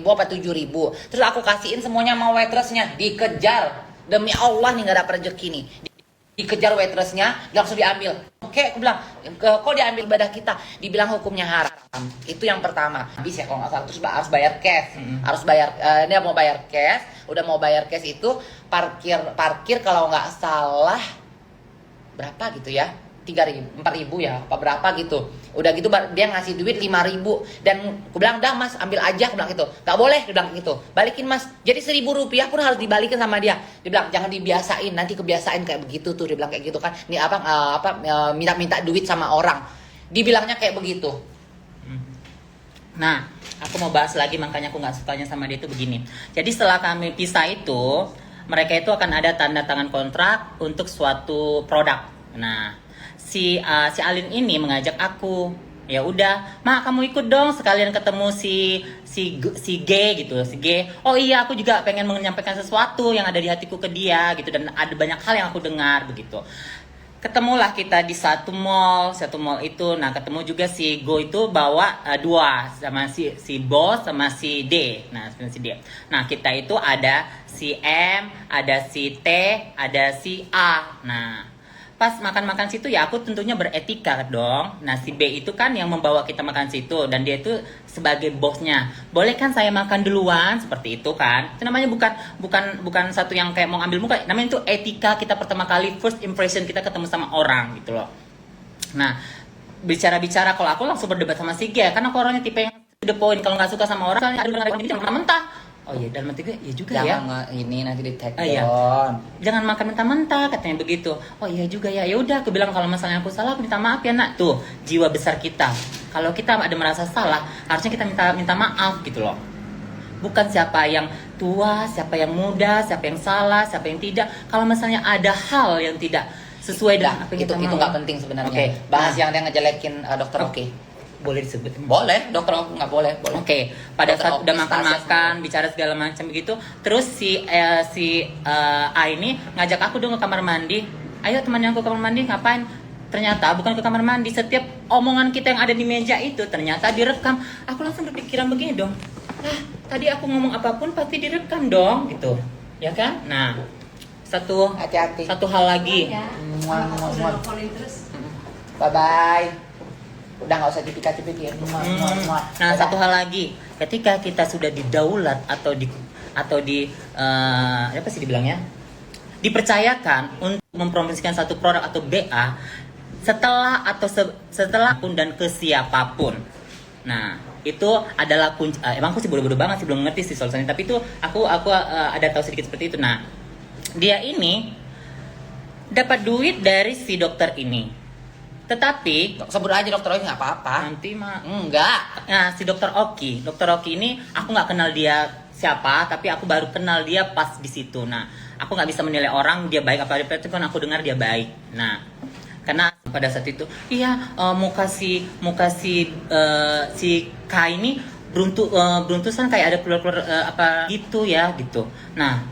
apa 7.000. Terus aku kasihin semuanya sama waitressnya, dikejar. Demi Allah nih nggak ada rezeki nih. Dikejar waitressnya, langsung diambil. Oke, aku bilang, kok diambil ibadah kita? Dibilang hukumnya haram. Itu yang pertama. Habis ya kalau nggak salah, terus harus bayar cash. Harus bayar, dia mau bayar cash. Udah mau bayar cash itu parkir kalau nggak salah berapa gitu ya? 3.000, 4.000 ya, apa berapa gitu. Udah gitu dia ngasih duit 5.000 dan aku bilang, "Dah Mas, ambil aja." Aku bilang gitu. "Gak boleh," dia bilang gitu. "Balikin Mas." Jadi 1.000 rupiah pun harus dibalikin sama dia. Dia bilang, "Jangan dibiasain, nanti kebiasaan kayak begitu tuh." Dia bilang kayak gitu kan. Ini minta duit sama orang. Dibilangnya kayak begitu. Nah, aku mau bahas lagi, makanya aku nggak sukanya sama dia itu begini. Jadi setelah kami pisah itu, mereka itu akan ada tanda tangan kontrak untuk suatu produk. Nah, si Alin ini mengajak aku, ya udah, Mak kamu ikut dong sekalian ketemu si G gitu, si G. Oh iya, aku juga pengen menyampaikan sesuatu yang ada di hatiku ke dia gitu, dan ada banyak hal yang aku dengar begitu. Ketemulah kita di satu mall itu. Nah, ketemu juga si Go itu bawa dua sama si Bos sama si D. Nah, si D. Nah, kita itu ada si M, ada si T, ada si A. Nah, pas makan situ ya aku tentunya beretika dong. Nah, si B itu kan yang membawa kita makan situ dan dia itu sebagai bosnya. Boleh kan saya makan duluan, seperti itu kan? Itu namanya bukan satu yang kayak mau ambil muka. Namanya itu etika kita pertama kali, first impression kita ketemu sama orang gitu loh. Nah, bicara kalau aku langsung berdebat sama si G, karena aku orangnya tipe yang to the point. Kalau nggak suka sama orang, ada ini jangan mentah. Oh iya, dalam hati gue ya juga ya. Jangan ini nanti di tag iya. Jangan makan mentah-mentah, katanya begitu. Oh iya juga ya. Ya udah, aku bilang kalau misalnya aku salah, aku minta maaf ya Nak. Tuh, jiwa besar kita. Kalau kita ada merasa salah, harusnya kita minta maaf gitu loh. Bukan siapa yang tua, siapa yang muda, siapa yang salah, siapa yang tidak. Kalau misalnya ada hal yang tidak sesuai dengan apa yang kita mau. Itu nggak penting sebenarnya. Okay. Bahas yang dia ngejelekin dokter oke. Boleh disebut? Boleh, dokter nggak boleh. Oke. Pada saat udah makan, bicara segala macam begitu, terus si A ini ngajak aku dong ke kamar mandi. Ayo temannya aku ke kamar mandi, ngapain? Ternyata bukan ke kamar mandi. Setiap omongan kita yang ada di meja itu ternyata direkam. Aku langsung berpikiran begini dong. Tadi aku ngomong apapun pasti direkam dong, gitu. Ya kan? Nah, hati-hati. Satu hal lagi. Bye bye. Udah nggak usah dipikir-pikirin. Nah, satu hal lagi, ketika kita sudah didaulat atau apa sih dibilangnya? Dipercayakan untuk mempromosikan satu produk atau BA setelah pun dan ke siapapun. Nah, itu adalah kunci. Emang aku sih bodoh-bodoh banget sih, belum ngerti sih solusinya, tapi itu aku ada tahu sedikit seperti itu. Nah, dia ini dapat duit dari si dokter ini. Tetapi Sebut aja dokter Oki nggak apa-apa. nanti mah Enggak. nah, si dokter Oki ini aku nggak kenal dia siapa, tapi aku baru kenal dia pas di situ. Nah, aku nggak bisa menilai orang dia baik apa dia, itu kan aku dengar dia baik. Nah, karena pada saat itu iya mau kasih si K ini beruntusan kayak ada keluar apa gitu ya gitu. Nah,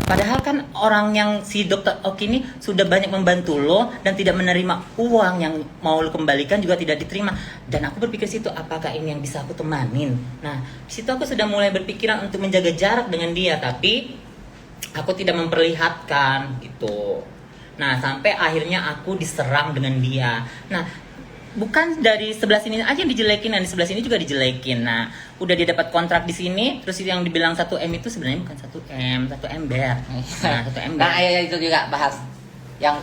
padahal kan orang yang si dokter Oki ini sudah banyak membantu lo dan tidak menerima uang yang mau lo kembalikan juga tidak diterima. Dan aku berpikir situ, apakah ini yang bisa aku temanin? Nah, di situ aku sudah mulai berpikiran untuk menjaga jarak dengan dia, tapi aku tidak memperlihatkan gitu. Nah, sampai akhirnya aku diserang dengan dia. Nah, bukan dari sebelah sini aja yang dijelekin, dan di sebelah sini juga dijelekin. Nah, udah dia dapat kontrak di sini, terus yang dibilang 1M itu sebenarnya bukan 1M, 1 ember. Nah, 1 ember. Nah, itu juga bahas. Yang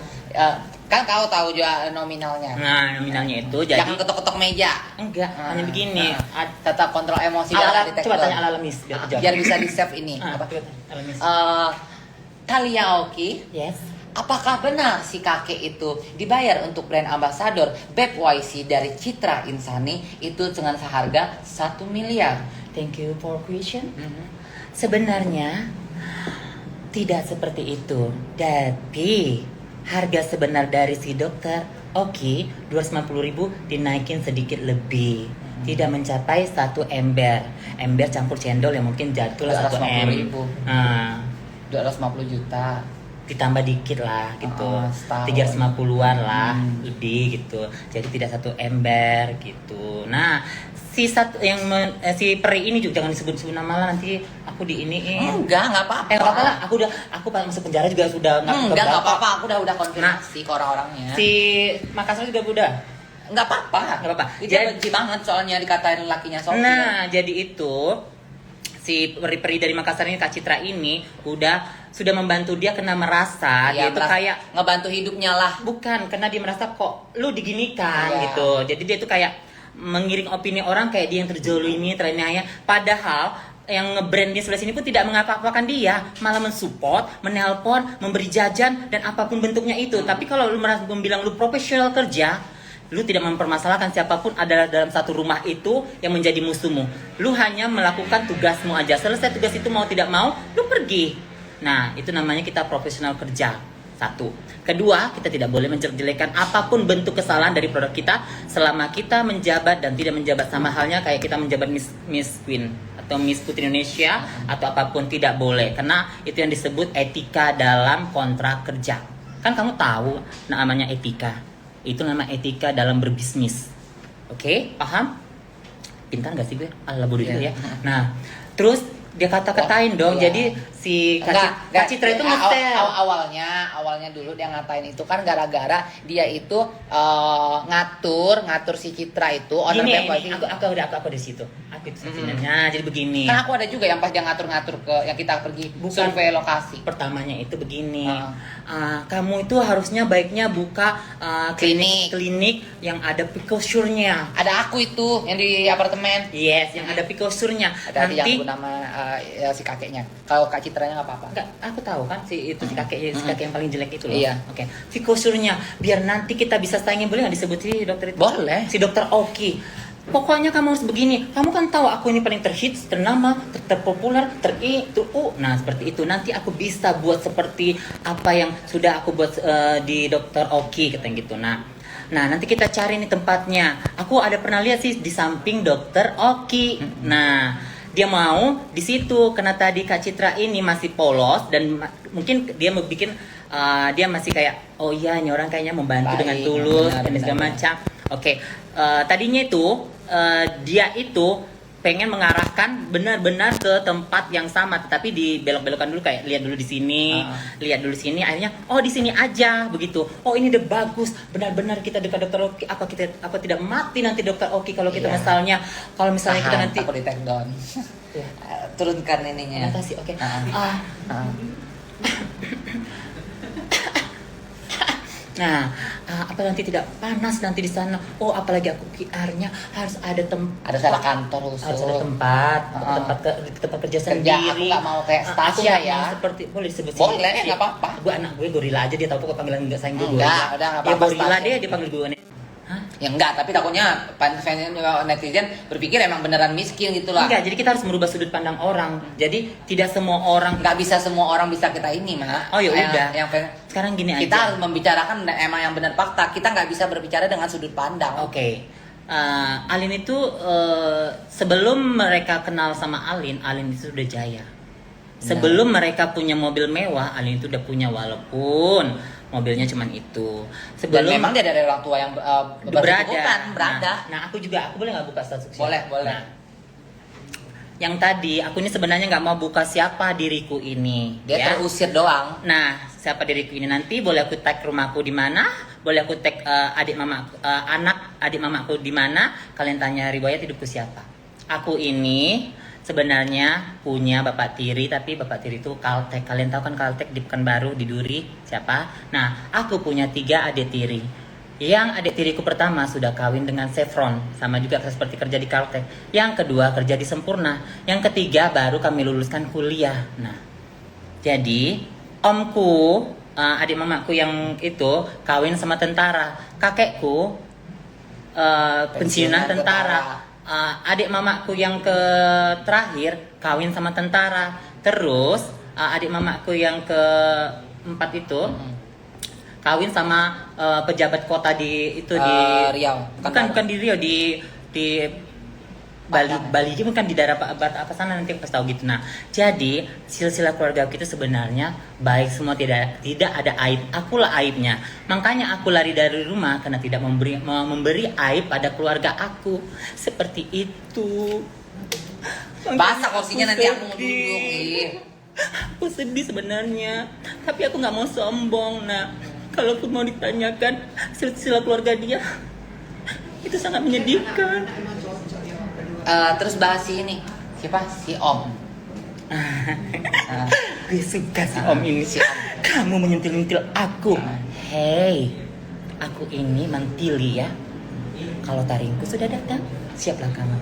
kan kau tahu juga nominalnya. Nah, nominalnya itu jadi Jangan ketok-ketok meja. enggak, hanya begini. Tetap kontrol emosi Ala, dan coba tanya ala Miss biar kejawab. biar bisa di save ini. Apa coba tanya ala Miss. Thalia Oki, Yes. apakah benar si kakek itu dibayar untuk brand ambassador Beb YC dari Citra Insani itu dengan seharga 1 miliar? Thank you for question. Sebenarnya tidak seperti itu. Tapi harga sebenar dari si dokter Oki 250.000 dinaikin sedikit lebih. Tidak mencapai 1 ember. Ember campur cendol yang mungkin jatuh lah 1 M. 250.000. Nah, 250 juta. ditambah dikit lah gitu, Setahun. 350-an lah lebih gitu, jadi tidak 1 ember gitu. Nah, si peri ini juga jangan disebut-sebut nama lah, nanti aku diiniin. Nggak apa-apa. Nggak apa-apa lah, aku pas masuk penjara juga sudah Nggak keberapa. apa-apa, aku udah konfirmasi ke orang-orangnya. Si Makassar juga udah. Nggak apa-apa. Nggak apa-apa. Dia benci banget soalnya dikatain lakinya Sophie. Nah, jadi itu si peri-peri dari Makassar ini, Kak Citra ini sudah membantu dia, karena merasa dia itu kayak ngebantu hidupnya lah. bukan, karena dia merasa kok lu diginikan Iya. gitu. Jadi dia tuh kayak mengiring opini orang kayak dia yang terjolimi, teraniaya. Padahal yang nge-brand di sebelah sini pun tidak mengapa-apakan dia, malah mensupport, menelpon, memberi jajan dan apapun bentuknya itu. Tapi kalau lu merasa bilang lu profesional kerja, lu tidak mempermasalahkan siapapun adalah dalam satu rumah itu yang menjadi musuhmu. Lu hanya melakukan tugasmu aja. Selesai tugas itu mau tidak mau, lu pergi. Nah, itu namanya kita profesional kerja. Satu. Kedua, kita tidak boleh menjelek-jelekan apapun bentuk kesalahan dari produk kita selama kita menjabat dan tidak menjabat, sama halnya kayak kita menjabat Miss Queen atau Miss Putri Indonesia atau apapun, tidak boleh. Karena itu yang disebut etika dalam kontrak kerja. Kan kamu tahu namanya etika. Itu nama etika dalam berbisnis. Oke, paham? Pintar gak sih gue? Ala bodoh itu ya. Nah, terus dia kata-katain dong. Iya. Jadi si Kak Citra itu ngetel. Awalnya dulu dia ngatain itu kan gara-gara dia itu ngatur si Citra itu owner Gini, Beb YC. aku di situ. Aku itu sebenarnya. Jadi begini. Kan aku ada juga yang pas dia ngatur-ngatur ke yang kita pergi Bukan. survei lokasi. Pertamanya itu begini. Kamu itu harusnya baiknya buka klinik yang ada picosure-nya. Ada aku itu yang di apartemen. Yes, yang ada picosure-nya. Ada yang nama si kakeknya. Kalau Kak Citranya nggak apa-apa. Enggak, aku tahu kan si kakek yang paling jelek itu loh. Iya. Oke. Picosure-nya biar nanti kita bisa saingin, boleh nggak disebut si dokter itu? Boleh. Si dokter Oki. Pokoknya kamu harus begini. Kamu kan tahu aku ini paling terhits, ternama, terpopuler, Nah, seperti itu. Nanti aku bisa buat seperti apa yang sudah aku buat di dokter Oki, katanya gitu. Nah, nanti kita cari nih tempatnya. Aku ada pernah lihat sih di samping dokter Oki. Nah, dia mau di situ karena tadi Kak Citra ini masih polos dan mungkin dia mau bikin dia masih kayak, oh iya ini orang kayaknya membantu Baik, dengan tulus benar, dan segala benar. macam. Oke, tadinya itu dia itu pengen mengarahkan benar-benar ke tempat yang sama, tetapi dibelok-belokkan dulu, kayak lihat dulu di sini, lihat dulu sini, akhirnya oh di sini aja begitu. Oh ini udah bagus, benar-benar kita dekat dokter Oki, apa tidak mati nanti dokter Oki kalau kita misalnya kita nanti takut di take down. Turunkan ininya. Makasih, oke. Nah, apa nanti tidak panas nanti di sana? Oh, apalagi aku QR-nya harus ada ada salah kantor khusus. harus ada tempat tempat kerja Kerja aku sendiri. nggak mau kayak Aku Stasia nggak ya. mau seperti boleh disebut Boleh, nggak apa-apa. Gue anak gue gorila aja, dia tahu pokok panggilan nggak sayang gue Enggak, gorila. udah nggak Ya apa-apa, gorila Stasia. dia dipanggil gue. Hah? Ya enggak, tapi takutnya fans netizen berpikir emang beneran miskin gitu lah. Enggak, jadi kita harus merubah sudut pandang orang. Jadi tidak semua orang. Nggak bisa semua orang bisa kita ini, Mak. Oh ya udah. Yang Sekarang gini kita aja. harus membicarakan emang yang benar fakta. Kita nggak bisa berbicara dengan sudut pandang. Oke. Alin itu sebelum mereka kenal sama Alin itu udah jaya. Sebelum mereka punya mobil mewah, Alin itu udah punya, walaupun mobilnya cuman itu. Dan Sebelum memang dia dari orang tua yang berada. Nah, aku boleh nggak buka status? Boleh. Nah, yang tadi aku ini sebenarnya nggak mau buka siapa diriku ini. Dia ya. terusir doang. Nah, siapa diriku ini nanti boleh aku tag rumahku di mana, boleh aku tag anak adik mamaku di mana. Kalian tanya riwayat hidupku siapa. Aku ini sebenarnya punya bapak tiri, tapi bapak tiri itu Kaltek. Kalian tahu kan Kaltek di Pekanbaru, di Duri, siapa? Nah, aku punya 3 adik tiri. Yang adik tiriku pertama sudah kawin dengan Chevron, sama juga seperti kerja di Kaltek. Yang kedua kerja di Sempurna. Yang ketiga baru kami luluskan kuliah. Nah, jadi omku, adik mamaku yang itu kawin sama tentara. Kakekku pensiunan tentara. Adik mamaku yang terakhir kawin sama tentara. Terus adik mamaku yang keempat itu kawin sama pejabat kota di Riau. bukan di Riau, di Bali itu bukan di daerah apa sana, nanti aku kasih tahu gitu. Nah, jadi silsilah keluarga kita sebenarnya baik semua, tidak ada aib. Akulah aibnya. Makanya aku lari dari rumah karena tidak memberi aib pada keluarga aku. Seperti itu. Basah kursinya nanti aku mau duduk. Aku sedih sebenarnya, tapi aku nggak mau sombong. Nah, kalau aku mau ditanyakan silsilah keluarga dia, itu sangat menyedihkan. Terus bahas si ini. Siapa? Si Om. Gue suka si Om ini. Si Om. Kamu menyentil-nyentil aku. Hey, aku ini mantili ya. Kalau taringku sudah datang, siaplah kamu.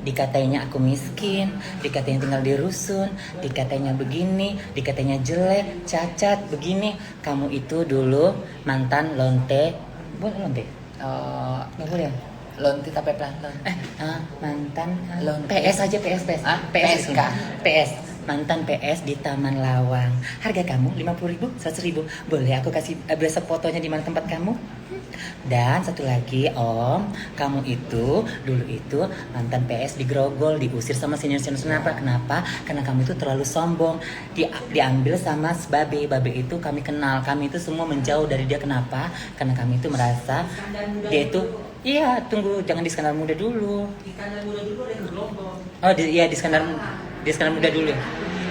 Dikatainya aku miskin, dikatainya tinggal di rusun, dikatainya begini, dikatainya jelek, cacat, begini. Kamu itu dulu mantan lonte. Boleh lonte? Nggak boleh ya? Lonti tapi pelan-pelan. Mantan Lonte. PS aja, PS. PSK. PS. Mantan PS di Taman Lawang. Harga kamu 50.000, 100.000. Boleh aku kasih berasa fotonya di mana tempat kamu? Dan satu lagi Om, kamu itu dulu itu mantan PS di Grogol, diusir sama senior-senior. Kenapa? Karena kamu itu terlalu sombong. Diambil sama Babe. Babe itu kami kenal. Kami itu semua menjauh dari dia. Kenapa? Karena kami itu merasa dia itu tunggu, jangan di Skandar Muda dulu. Di Skandar Muda dulu ada yang Gelombang. Oh, di Skandar Muda dulu.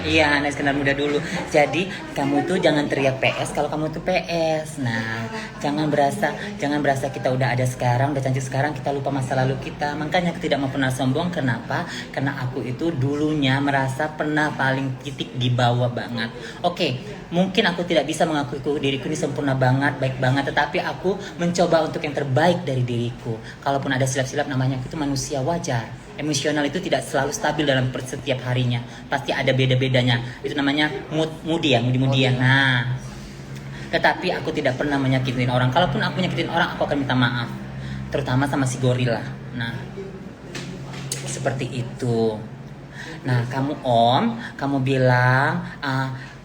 Iya, di Skandar Muda dulu. Jadi kamu tuh jangan teriak PS kalau kamu tuh PS. Nah, jangan berasa kita udah ada sekarang, udah cantik sekarang, kita lupa masa lalu kita. Makanya aku tidak mau pernah sombong. Kenapa? Karena aku itu dulunya merasa pernah paling titik di bawah banget. Oke, mungkin aku tidak bisa mengakui diriku ini sempurna banget, baik banget, tetapi aku mencoba untuk yang terbaik dari diriku. Kalaupun ada silap-silap, namanya aku itu manusia, wajar. Emosional itu tidak selalu stabil dalam setiap harinya. Pasti ada beda-bedanya. Itu namanya moodian. Nah, tetapi aku tidak pernah menyakitin orang. Kalaupun aku nyakitin orang, aku akan minta maaf. Terutama sama si gorila. Nah, seperti itu. Nah, kamu Om, kamu bilang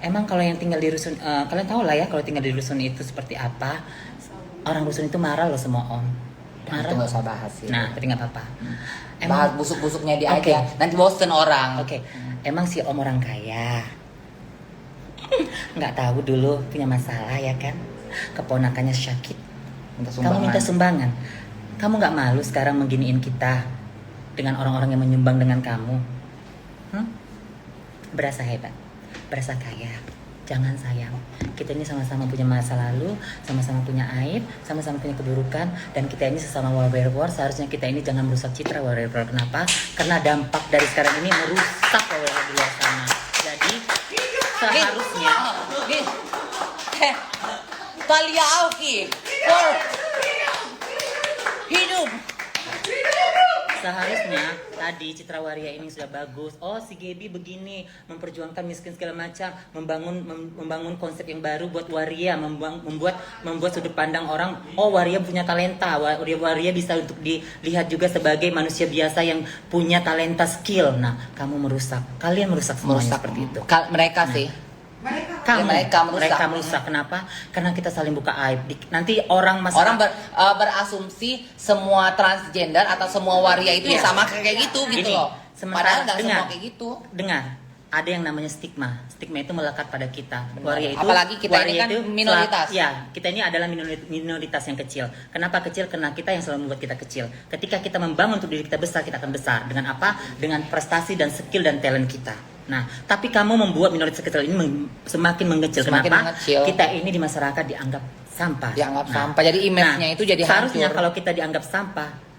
emang kalau yang tinggal di rusun, kalian tahu lah ya kalau tinggal di rusun itu seperti apa. Orang rusun itu marah loh semua Om. Marah. Itu nggak usah bahas sih. Nah, tapi nggak apa-apa. Bahas busuk-busuknya dia Oke. aja. Nanti bosen orang. Oke. Emang si Om orang kaya. Nggak tahu dulu punya masalah ya kan? Keponakannya sakit. Kamu minta sumbangan. Kamu nggak malu sekarang mengginiin kita dengan orang-orang yang menyumbang dengan kamu? Berasa hebat, berasa kaya. Jangan sayang, kita ini sama-sama punya masa lalu, sama-sama punya aib, sama-sama punya keburukan, dan kita ini sesama warrior. Seharusnya kita ini jangan merusak citra warrior. Kenapa? Karena dampak dari sekarang ini merusak warrior di luar sana. Jadi seharusnya Talia Aoki for hidup. seharusnya tadi citra waria ini sudah bagus. Oh, si Gaby begini memperjuangkan miskin segala macam, membangun konsep yang baru buat waria, membuat sudut pandang orang. Oh, waria punya talenta, waria bisa untuk dilihat juga sebagai manusia biasa yang punya talenta, skill. Nah, kamu merusak, kalian merusak semuanya seperti itu. Mereka sih. Mereka merusak. Kenapa? Karena kita saling buka aib. Nanti orang berasumsi semua transgender atau semua waria itu ya sama kayak gitu loh. Padahal nggak semua kayak gitu. Dengar, ada yang namanya stigma. Stigma itu melekat pada kita. Waria itu, apalagi kita ini kan minoritas. Kita ini adalah minoritas yang kecil. Kenapa kecil? Karena kita yang selalu membuat kita kecil. Ketika kita membangun untuk diri kita besar, kita akan besar. Dengan apa? Dengan prestasi dan skill dan talent kita. Nah, tapi kamu membuat minoritas kecil ini semakin mengecil. Kenapa? Kita ini di masyarakat dianggap sampah. Sampah. Jadi image-nya itu jadi seharusnya hancur. kalau kita dianggap sampah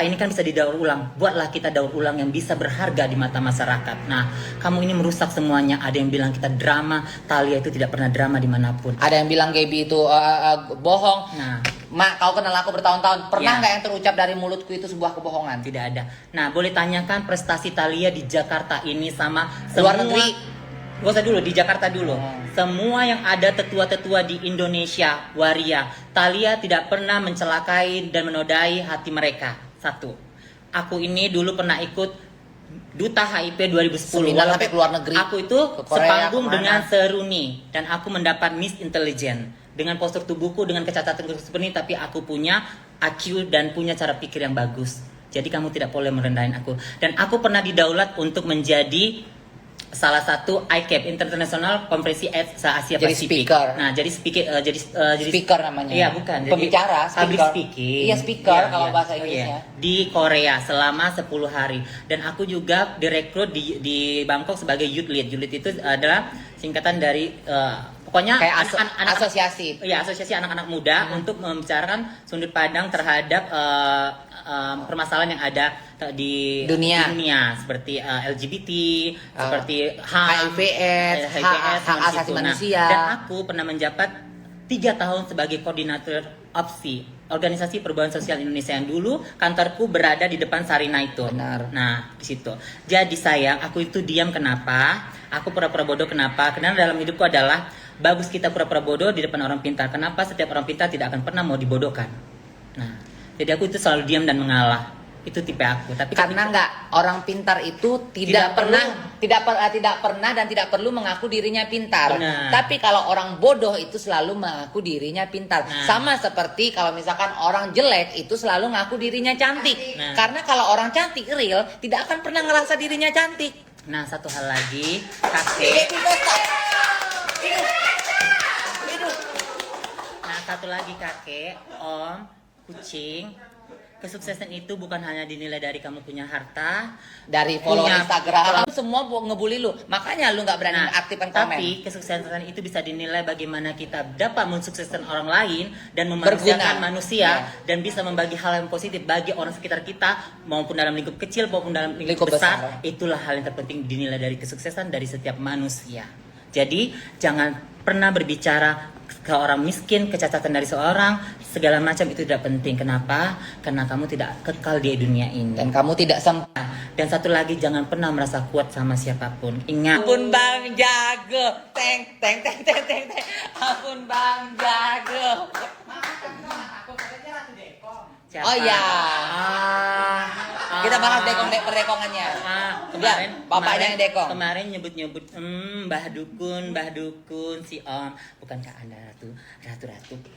ini kan bisa didaur ulang. Buatlah kita daur ulang yang bisa berharga di mata masyarakat. Nah, kamu ini merusak semuanya. Ada yang bilang kita drama. Talia itu tidak pernah drama dimanapun. Ada yang bilang Gaby itu bohong. Nah, Mak, kau kenal aku bertahun-tahun. Pernah nggak yang terucap dari mulutku itu sebuah kebohongan? tidak ada. Nah, boleh tanyakan prestasi Talia di Jakarta ini sama Luar negeri. Gak usah dulu, di Jakarta dulu. Semua yang ada tetua-tetua di Indonesia, waria, Talia tidak pernah mencelakai dan menodai hati mereka. Satu, aku ini dulu pernah ikut Duta HIP 2010. Sampai ke luar negeri. Aku itu Korea, sepanggung kemana? dengan Seruni dan aku mendapat Miss Intelligent dengan postur tubuhku dengan kecacatan seperti ini, tapi aku punya IQ dan punya cara pikir yang bagus. Jadi kamu tidak boleh merendahin aku. Dan aku pernah didaulat untuk menjadi salah satu ICAP International Konferensi Asia Jadi Pasifik. speaker. Nah, jadi jadi Speaker namanya. Iya, bukan. Pembicara, public speaker. speaking. Iya, speaker kalau iya. bahasa Oh, Inggrisnya. iya. Di Korea selama 10 hari. Dan aku juga direkrut di Bangkok sebagai youth lead. Youth lead itu adalah singkatan dari pokoknya Kayak anak-anak asosiasi. Iya, asosiasi anak-anak muda untuk membicarakan sudut pandang terhadap permasalahan yang ada di Dunia. seperti LGBT, seperti HIV, hak asasi gitu. manusia. Dan aku pernah menjabat 3 tahun sebagai koordinator OPSI, Organisasi Perubahan Sosial Indonesia, yang dulu kantorku berada di depan Sarina itu. Benar. Nah, di situ. Jadi sayang, aku itu diam kenapa? Aku pura-pura bodoh kenapa? Karena dalam hidupku adalah bagus kita pura-pura bodoh di depan orang pintar. Kenapa? Setiap orang pintar tidak akan pernah mau dibodohkan. Nah, jadi aku itu selalu diam dan mengalah. Itu tipe aku. Tapi Karena nggak, orang pintar itu tidak pernah dan tidak perlu mengaku dirinya pintar. Benar. Tapi kalau orang bodoh itu selalu mengaku dirinya pintar. Nah. Sama seperti kalau misalkan orang jelek itu selalu mengaku dirinya cantik. Nah. Karena kalau orang cantik real tidak akan pernah ngerasa dirinya cantik. Nah, satu hal lagi, kakek. Nah, satu lagi kakek, om, kucing. Kesuksesan itu bukan hanya dinilai dari kamu punya harta, Dari follow punya- Instagram, semua ngebully lu. Makanya lu nggak berani aktifkan komen. tapi kesuksesan itu bisa dinilai bagaimana kita dapat mensukseskan orang lain dan memanusiakan Berguna. manusia Iya. dan bisa membagi hal yang positif bagi orang sekitar kita maupun dalam lingkup kecil maupun dalam lingkup Lingkup besar. besar. Itulah hal yang terpenting dinilai dari kesuksesan dari setiap manusia. Jadi jangan pernah berbicara ke orang miskin, kecacatan dari seorang, segala macam itu tidak penting. Kenapa? Karena kamu tidak kekal di dunia ini. Dan kamu tidak Dan satu lagi, jangan pernah merasa kuat sama siapapun. Ingat. Ampun Bang Jago, teng teng teng teng teng teng. Ampun Bang Jago. Siapa? Oh iya. Kita bahas dekong. perdekongannya. Kemarin bapaknya yang dekong. Kemarin nyebut Mbah Dukun si Om. Bukankah Anda ratu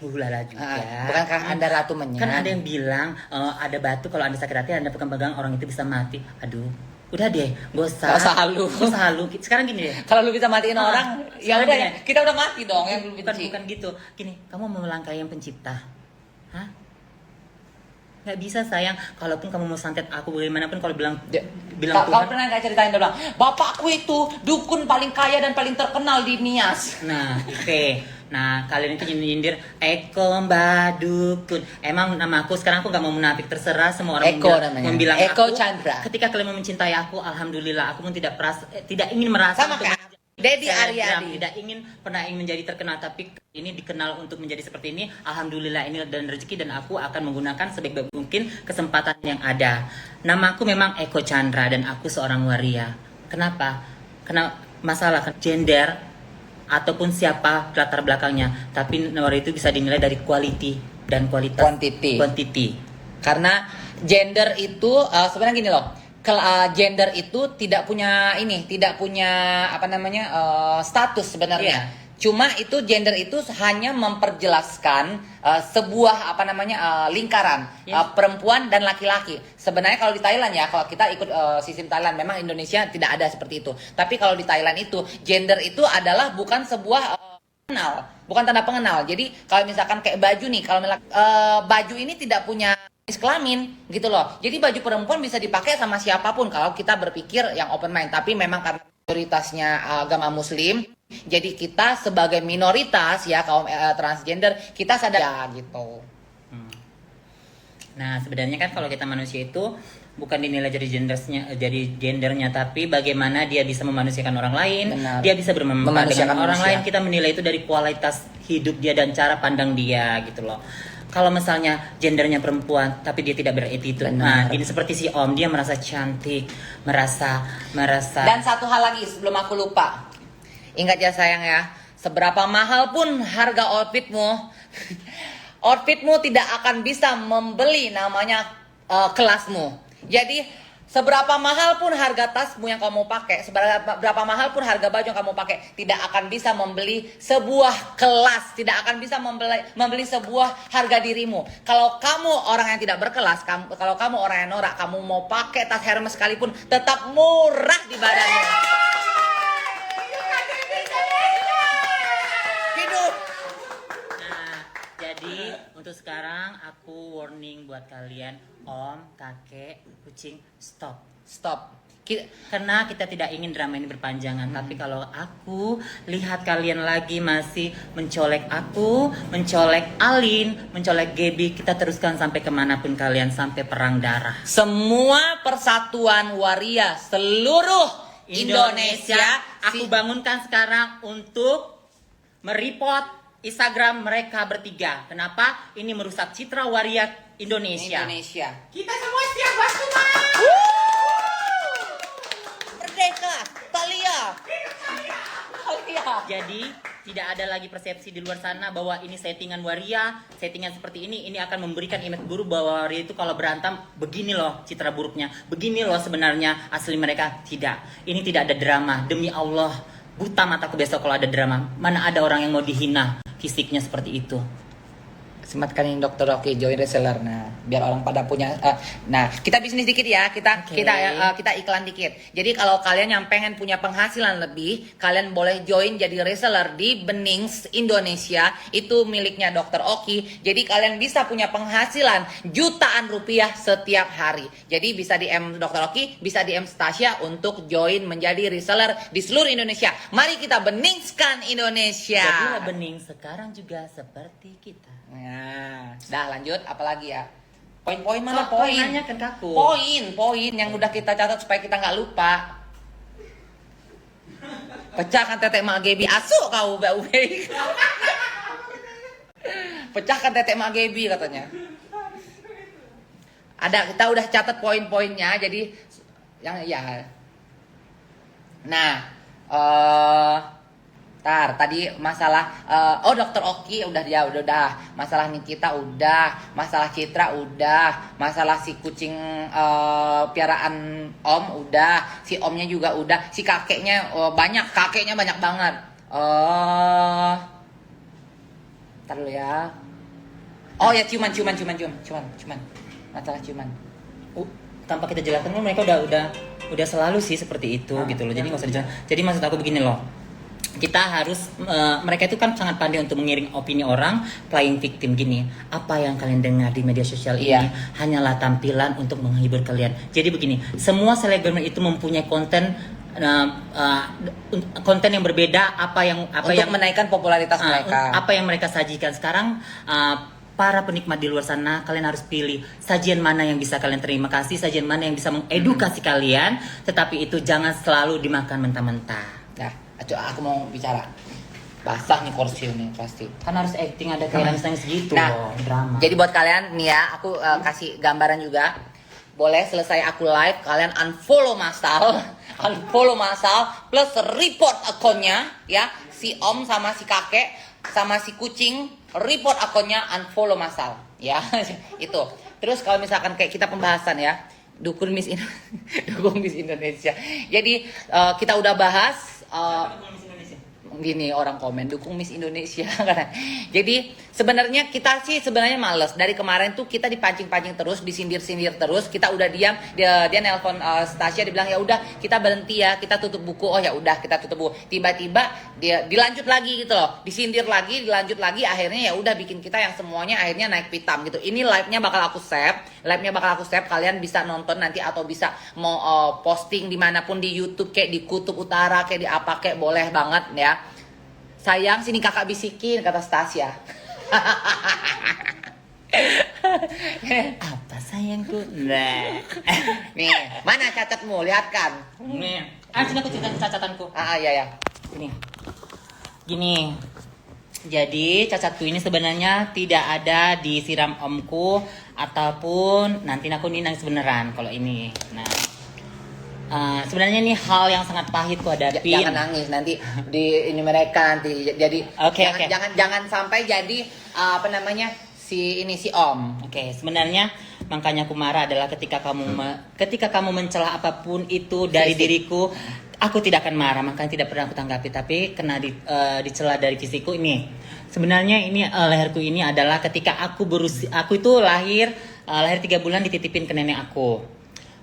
hulala juga? Bukankah Anda ratu menyan? Kan ada yang bilang ada batu kalau Anda sakit hati Anda pegang-pegang orang itu bisa mati. Aduh, udah deh, gak usah halu. Sekarang gini deh. Kalau lu bisa matiin orang, ya sekarang udah gini. ya. Kita udah mati dong yang lu benci. Bukan gitu. Gini, kamu mau melangkahi yang pencipta. Hah? nggak bisa sayang. Kalaupun kamu mau santet aku bagaimanapun, kalau bilang Kau Tuhan. pernah nggak ceritain dia bilang, bapakku itu dukun paling kaya dan paling terkenal di Nias. Nah, oke. Nah, kalian itu nyindir Eko Mbak Dukun. Emang nama aku sekarang, aku nggak mau munafik, terserah semua orang Eko namanya. membilang Eko aku. Chandra. Ketika kalian mau mencintai aku, alhamdulillah, aku pun tidak ingin merasa Sama untuk kayak Dedi selebgram, Aryadi. tidak pernah ingin menjadi terkenal, tapi ini dikenal untuk menjadi seperti ini. Alhamdulillah, ini dan rezeki, dan aku akan menggunakan sebaik mungkin kesempatan yang ada. Namaku memang Eko Chandra dan aku seorang waria. Kenapa? Karena masalah gender ataupun siapa latar belakangnya, tapi waria itu bisa dinilai dari quality dan kualitas quantity. Karena gender itu sebenarnya gini loh. Gender itu tidak punya status sebenarnya. Iya. Cuma itu gender itu hanya memperjelaskan sebuah lingkaran perempuan dan laki-laki. Sebenarnya kalau di Thailand ya, kalau kita ikut sistem Thailand, memang Indonesia tidak ada seperti itu. Tapi kalau di Thailand itu gender itu adalah bukan sebuah pengenal, bukan tanda pengenal. Jadi kalau misalkan kayak baju nih, kalau baju ini tidak punya jenis kelamin gitu loh. Jadi baju perempuan bisa dipakai sama siapapun kalau kita berpikir yang open mind. Tapi memang karena mayoritasnya agama Muslim, jadi kita sebagai minoritas ya kaum transgender, kita sadar ya gitu. Nah, sebenarnya kan kalau kita manusia itu bukan dinilai dari gendernya, tapi bagaimana dia bisa memanusiakan orang lain. Benar. Dia bisa memanusiakan orang manusia. lain. Kita menilai itu dari kualitas hidup dia dan cara pandang dia gitu loh. Kalau misalnya gendernya perempuan tapi dia tidak beretitude, nah ini seperti si Om, dia merasa cantik, merasa. Dan satu hal lagi sebelum aku lupa, ingat ya sayang ya, seberapa mahal pun harga outfitmu, outfitmu tidak akan bisa membeli namanya kelasmu. Jadi seberapa mahal pun harga tasmu yang kamu pakai, seberapa mahal pun harga baju yang kamu pakai, tidak akan bisa membeli sebuah kelas, tidak akan bisa membeli sebuah harga dirimu. Kalau kamu orang yang tidak berkelas, kalau kamu orang yang norak, kamu mau pakai tas Hermes sekalipun tetap murah di badanmu. Hidup. Nah, jadi untuk sekarang aku warning buat kalian, Om, kakek, kucing, stop. Karena kita tidak ingin drama ini berpanjangan. Tapi kalau aku lihat kalian lagi masih mencolek aku, mencolek Alin, mencolek Gaby, kita teruskan sampai kemanapun kalian, sampai perang darah. Semua persatuan waria seluruh Indonesia, Aku bangunkan sekarang untuk mereport Instagram mereka bertiga. Kenapa? Ini merusak citra waria Indonesia. Kita semua siap bantu, Mas. Merdeka, Thalia. Jadi tidak ada lagi persepsi di luar sana bahwa ini settingan waria, settingan seperti ini akan memberikan image buruk bahwa waria itu kalau berantem begini loh citra buruknya, begini loh sebenarnya asli mereka. Tidak, ini tidak ada drama. Demi Allah, buta mataku besok kalau ada drama. Mana ada orang yang mau dihina fisiknya seperti itu. Sematkan ini Dr. Oki, join reseller. Nah, biar orang pada punya. Nah, kita bisnis dikit ya. Kita iklan dikit. Jadi kalau kalian yang pengen punya penghasilan lebih, kalian boleh join jadi reseller di Benings Indonesia. Itu miliknya Dr. Oki. Jadi kalian bisa punya penghasilan jutaan rupiah setiap hari. Jadi bisa DM Dr. Oki, bisa DM Stasia untuk join menjadi reseller di seluruh Indonesia. Mari kita beningskan Indonesia. Jadilah bening sekarang juga seperti kita. Nah, dah lanjut, apalagi ya? Poin-poin mana Kok poin? nanya kan kaku? Poin yang udah kita catat supaya kita nggak lupa. Pecahkan tetek mak Gaby, asuk kau bau. Pecahkan tetek mak Gaby katanya. Ada, kita udah catat poin-poinnya, jadi yang ya. Nah, tadi masalah Dr. Oki udah, masalah Nikita udah, masalah Citra udah, masalah si kucing piaraan Om udah, si Omnya juga udah, si kakeknya kakeknya banyak banget. Ntar dulu ya. Oh ya, ciuman. Masalah ciuman. Tanpa kita jelaskan mereka udah selalu sih seperti itu gitu loh. Jadi nggak usah dijelaskan. Jadi maksud aku begini loh. kita harus mereka itu kan sangat pandai untuk mengiring opini orang, playing victim gini. Apa yang kalian dengar di media sosial ini hanyalah tampilan untuk menghibur kalian. Jadi begini, semua selebgram itu mempunyai konten konten yang berbeda, apa yang menaikkan popularitas mereka. Apa yang mereka sajikan sekarang. Para penikmat di luar sana, kalian harus pilih sajian mana yang bisa kalian terima kasih, sajian mana yang bisa mengedukasi kalian, tetapi itu jangan selalu dimakan mentah-mentah. Nah, aku mau bicara. Basah nih kursi ini pasti. Kan harus acting, ada kayak nangis gitu loh, drama. Jadi buat kalian nih ya, aku kasih gambaran juga. Boleh selesai aku live, kalian unfollow Masal, plus report akunnya ya, si Om sama si kakek sama si kucing, report akunnya, unfollow Masal ya. Itu. Terus kalau misalkan kayak kita pembahasan ya, dukung Miss Indonesia. Jadi kita udah bahas gini, orang komen dukung Miss Indonesia. Jadi sebenarnya kita sih sebenarnya males. Dari kemarin tuh kita dipancing-pancing terus, disindir-sindir terus. Kita udah diam. Dia nelpon Stasia, dia bilang ya udah kita berhenti ya, kita tutup buku. Oh ya udah kita tutup buku. Tiba-tiba dia dilanjut lagi gitu loh, disindir lagi, dilanjut lagi. Akhirnya ya udah bikin kita yang semuanya akhirnya naik pitam gitu. Ini live-nya bakal aku save. Kalian bisa nonton nanti atau bisa mau posting dimanapun di YouTube, kayak di Kutub Utara, kayak di apa kayak, boleh banget ya. Sayang, sini kakak bisikin, kata Stasia. Apa sayangku? Nah. Nih, mana cacatmu? Lihat kan. Nih, sini aku cerita cacatanku. Iya. Gini. Jadi cacatku ini sebenarnya tidak ada disiram omku ataupun nanti aku nih nangis beneran kalau ini. Nah, sebenarnya ini hal yang sangat pahit ku hadapi. Jangan nangis nanti di ini mereka nanti jadi jangan sampai jadi si Om. Oke, sebenarnya makanya aku marah adalah ketika kamu mencela apapun itu dari diriku, aku tidak akan marah, makanya tidak pernah aku tanggapi. Tapi kena dicela dari fisikku ini. Sebenarnya ini leherku ini adalah ketika aku itu lahir 3 bulan dititipin ke nenek aku.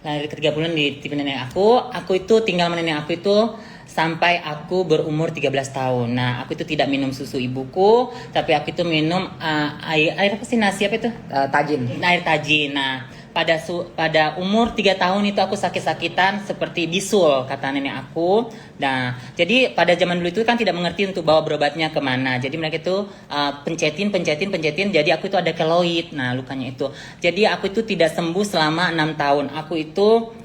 Lahir 3 bulan dititipin nenek aku itu tinggal sama nenek aku itu sampai aku berumur 13 tahun. Nah, aku itu tidak minum susu ibuku, tapi aku itu minum air apa sih, nasi apa itu? Tajin. Air tajin. Nah, pada umur 3 tahun itu aku sakit-sakitan seperti bisul, kata nenek aku. Nah, jadi pada zaman dulu itu kan tidak mengerti untuk bawa berobatnya kemana. Jadi mereka itu pencetin. Jadi aku itu ada keloid. Nah, lukanya itu. Jadi aku itu tidak sembuh selama 6 tahun. Aku itu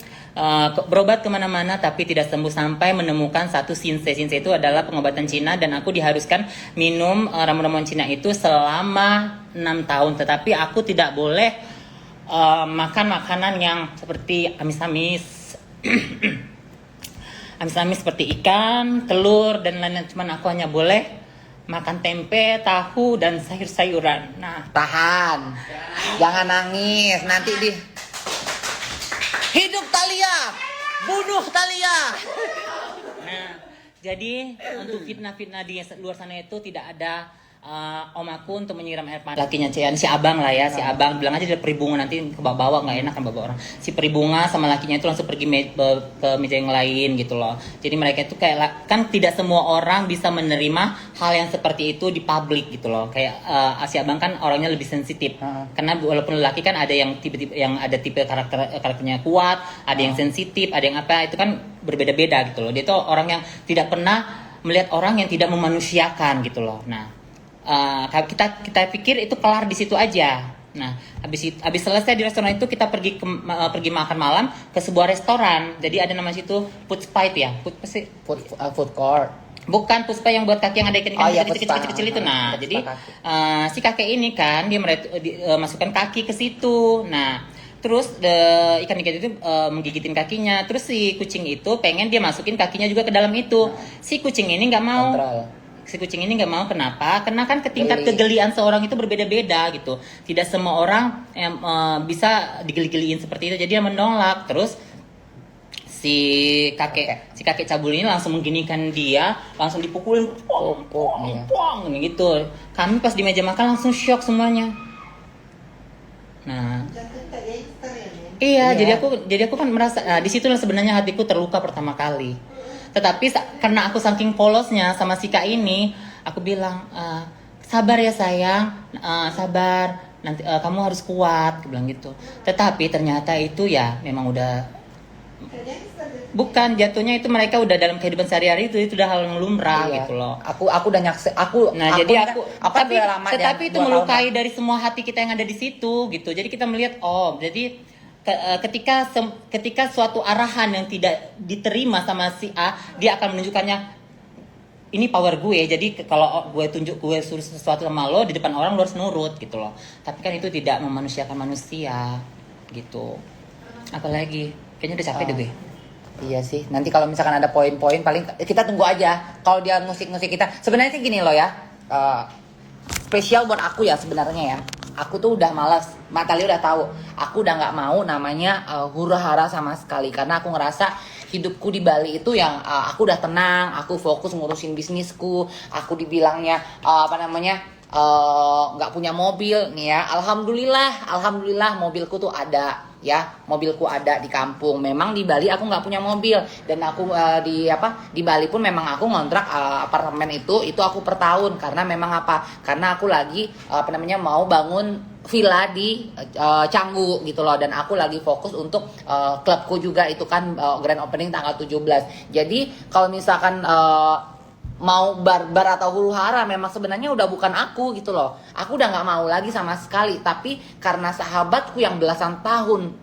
berobat kemana-mana tapi tidak sembuh sampai menemukan satu Sinse. Sinse itu adalah pengobatan Cina dan aku diharuskan minum ramuan-ramuan Cina itu selama 6 tahun. Tetapi aku tidak boleh makan makanan yang seperti amis-amis amis-amis seperti ikan, telur dan lain-lain. Cuman aku hanya boleh makan tempe, tahu dan sayur-sayuran. Nah, tahan. Jangan nangis. Nanti hidup Thalia, bunuh Thalia. Nah, jadi untuk fitnah-fitnah di luar sana itu tidak ada om aku untuk menyiram air panas. Lakinya Cian, si abang lah ya, si abang bilang aja dia peribunga, nanti ke bawah nggak enak kan bawa orang. Si peribunga sama lakinya itu langsung pergi ke meja yang lain gitu loh. Jadi mereka itu kayak kan tidak semua orang bisa menerima hal yang seperti itu di publik gitu loh. Kayak si abang kan orangnya lebih sensitif. Karena walaupun laki kan ada yang tipe ada tipe karakternya kuat, ada yang sensitif, ada yang apa, itu kan berbeda-beda gitu loh. Dia tuh orang yang tidak pernah melihat orang yang tidak memanusiakan gitu loh. Nah, kita pikir itu kelar di situ aja. Nah, habis selesai di restoran itu kita pergi makan malam ke sebuah restoran. Jadi ada nama situ Food Fight ya. Food court. Bukan puspa yang buat kaki yang ada ikan kecil-kecil itu. Nah, jadi si kakek ini kan dia masukkan kaki ke situ. Nah, terus ikan-ikan itu menggigitin kakinya. Terus si kucing itu pengen dia masukin kakinya juga ke dalam itu. Si kucing ini nggak mau. Si kucing ini nggak mau, kenapa? Karena kan tingkat kegelian seorang itu berbeda-beda gitu. Tidak semua orang bisa digeli-geliin seperti itu. Jadi dia menolak. Terus si kakek cabul ini langsung mengginikan dia, langsung dipukulin, pong gitu. Kami pas di meja makan langsung shock semuanya. Nah, iya. Jadi aku kan merasa, di situlah sebenarnya hatiku terluka pertama kali. Tetapi karena aku saking polosnya sama si Kak ini, aku bilang, sabar ya sayang, sabar. Nanti kamu harus kuat, aku bilang gitu. Tetapi ternyata itu ya memang udah bukan jatuhnya, itu mereka udah dalam kehidupan sehari-hari itu udah hal yang lumrah gitu loh. Aku udah nyaksiin, Jadi tapi udah lama tetapi itu 2 tahun melukai dari semua hati kita yang ada di situ gitu. Jadi kita melihat jadi ketika suatu arahan yang tidak diterima sama si A, dia akan menunjukkannya, ini power gue. Jadi kalau gue suruh sesuatu sama lo di depan orang, lo harus nurut gitu loh. Tapi kan itu tidak memanusiakan manusia gitu. Apalagi kayaknya udah capek deh gue. Iya sih, nanti kalau misalkan ada poin-poin paling kita tunggu aja. Kalau dia ngusik-ngusik kita, sebenarnya sih gini loh ya, spesial buat aku ya sebenarnya ya. Aku tuh udah malas, Matali udah tahu. Aku udah nggak mau namanya huru-hara sama sekali, karena aku ngerasa hidupku di Bali itu yang aku udah tenang, aku fokus ngurusin bisnisku. Aku dibilangnya nggak punya mobil nih ya. Alhamdulillah mobilku tuh ada ya, mobilku ada di kampung. Memang di Bali aku nggak punya mobil, dan aku di Bali pun memang aku ngontrak apartemen itu aku per tahun, karena memang karena aku lagi mau bangun villa di Canggu gitu loh, dan aku lagi fokus untuk klubku juga itu kan grand opening tanggal 17. Jadi kalau misalkan mau barbar atau huru hara, memang sebenarnya udah bukan aku gitu loh. Aku udah nggak mau lagi sama sekali. Tapi karena sahabatku yang belasan tahun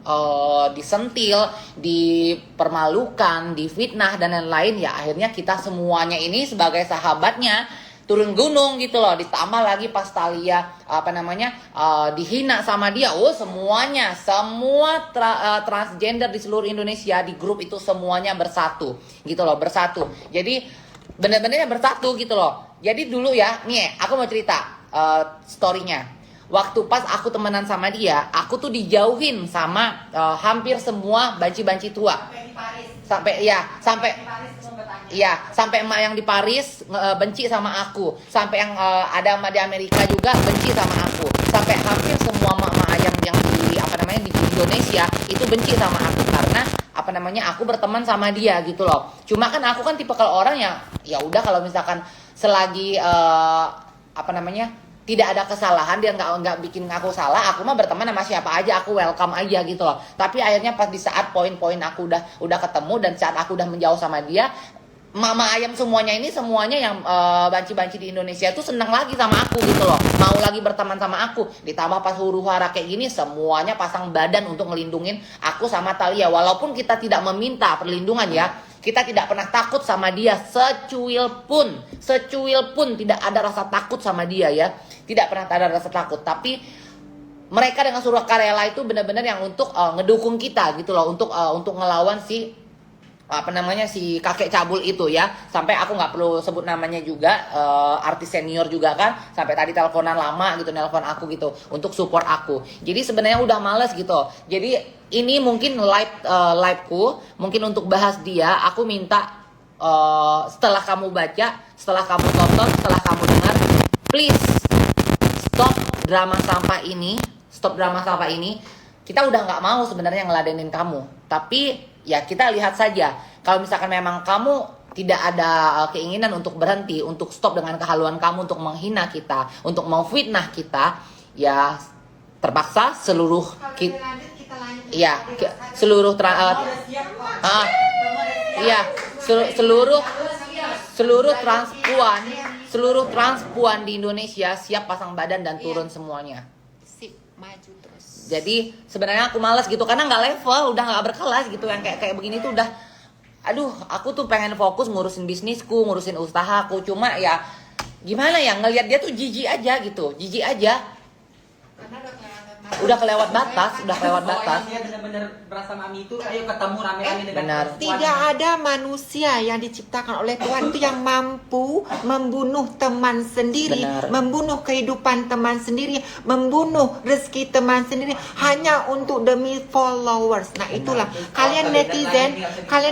disentil, dipermalukan, difitnah dan lain-lain, ya akhirnya kita semuanya ini sebagai sahabatnya turun gunung gitu loh. Ditambah lagi pas Thalia dihina sama dia. Semua transgender di seluruh Indonesia di grup itu semuanya bersatu gitu loh, bersatu. Jadi bener-benernya bersatu gitu loh. Jadi dulu ya, nih aku mau cerita story-nya. Waktu pas aku temenan sama dia, aku tuh dijauhin sama hampir semua banci-banci tua. Sampai emak yang di Paris benci sama aku. Sampai yang ada emak di Amerika juga benci sama aku. Sampai hampir semua emak-emak ayam yang di Indonesia itu benci sama aku, karena aku berteman sama dia gitu loh. Cuma kan aku kan tipe kalau orang yang ya udah, kalau misalkan selagi tidak ada kesalahan, dia nggak bikin aku salah, aku mah berteman sama siapa aja, aku welcome aja gitu loh. Tapi akhirnya pas di saat poin-poin aku udah ketemu, dan saat aku udah menjauh sama dia, mama ayam semuanya yang banci-banci di Indonesia tuh seneng lagi sama aku gitu loh, mau lagi berteman sama aku. Ditambah pas huru-hara kayak gini, semuanya pasang badan untuk ngelindungin aku sama Thalia. Walaupun kita tidak meminta perlindungan ya, kita tidak pernah takut sama dia secuil pun tidak ada rasa takut sama dia ya, tidak pernah ada rasa takut. Tapi mereka dengan sukarela itu benar-benar yang untuk ngedukung kita gitu loh, untuk ngelawan si kakek cabul itu ya. Sampai aku nggak perlu sebut namanya juga, artis senior juga kan, sampai tadi teleponan lama gitu, nelpon aku gitu untuk support aku. Jadi sebenarnya udah males gitu. Jadi ini mungkin liveku mungkin untuk bahas dia. Aku minta setelah kamu baca, setelah kamu tonton, setelah kamu dengar, please stop drama sampah ini. Kita udah nggak mau sebenarnya ngeladenin kamu, tapi ya kita lihat saja. Kalau misalkan memang kamu tidak ada keinginan untuk berhenti, untuk stop dengan kehaluan kamu, untuk menghina kita, untuk memfitnah kita, ya terpaksa seluruh transpuan di Indonesia siap pasang badan dan turun semuanya. Maju terus. Jadi sebenarnya aku malas gitu, karena nggak level, udah nggak berkelas gitu. Yang kayak begini tuh udah, aduh, aku tuh pengen fokus ngurusin bisnisku, ngurusin usahaku. Cuma ya gimana ya, ngelihat dia tuh jijik aja gitu, Karena udah kelewat batas. Dia benar-benar berasa mami itu, ayo ketemu rame-rame dengan Benar. tidak ada manusia yang diciptakan oleh Tuhan itu yang mampu membunuh teman sendiri, Benar. membunuh kehidupan teman sendiri, membunuh rezeki teman sendiri hanya untuk demi followers. Nah, itulah kalian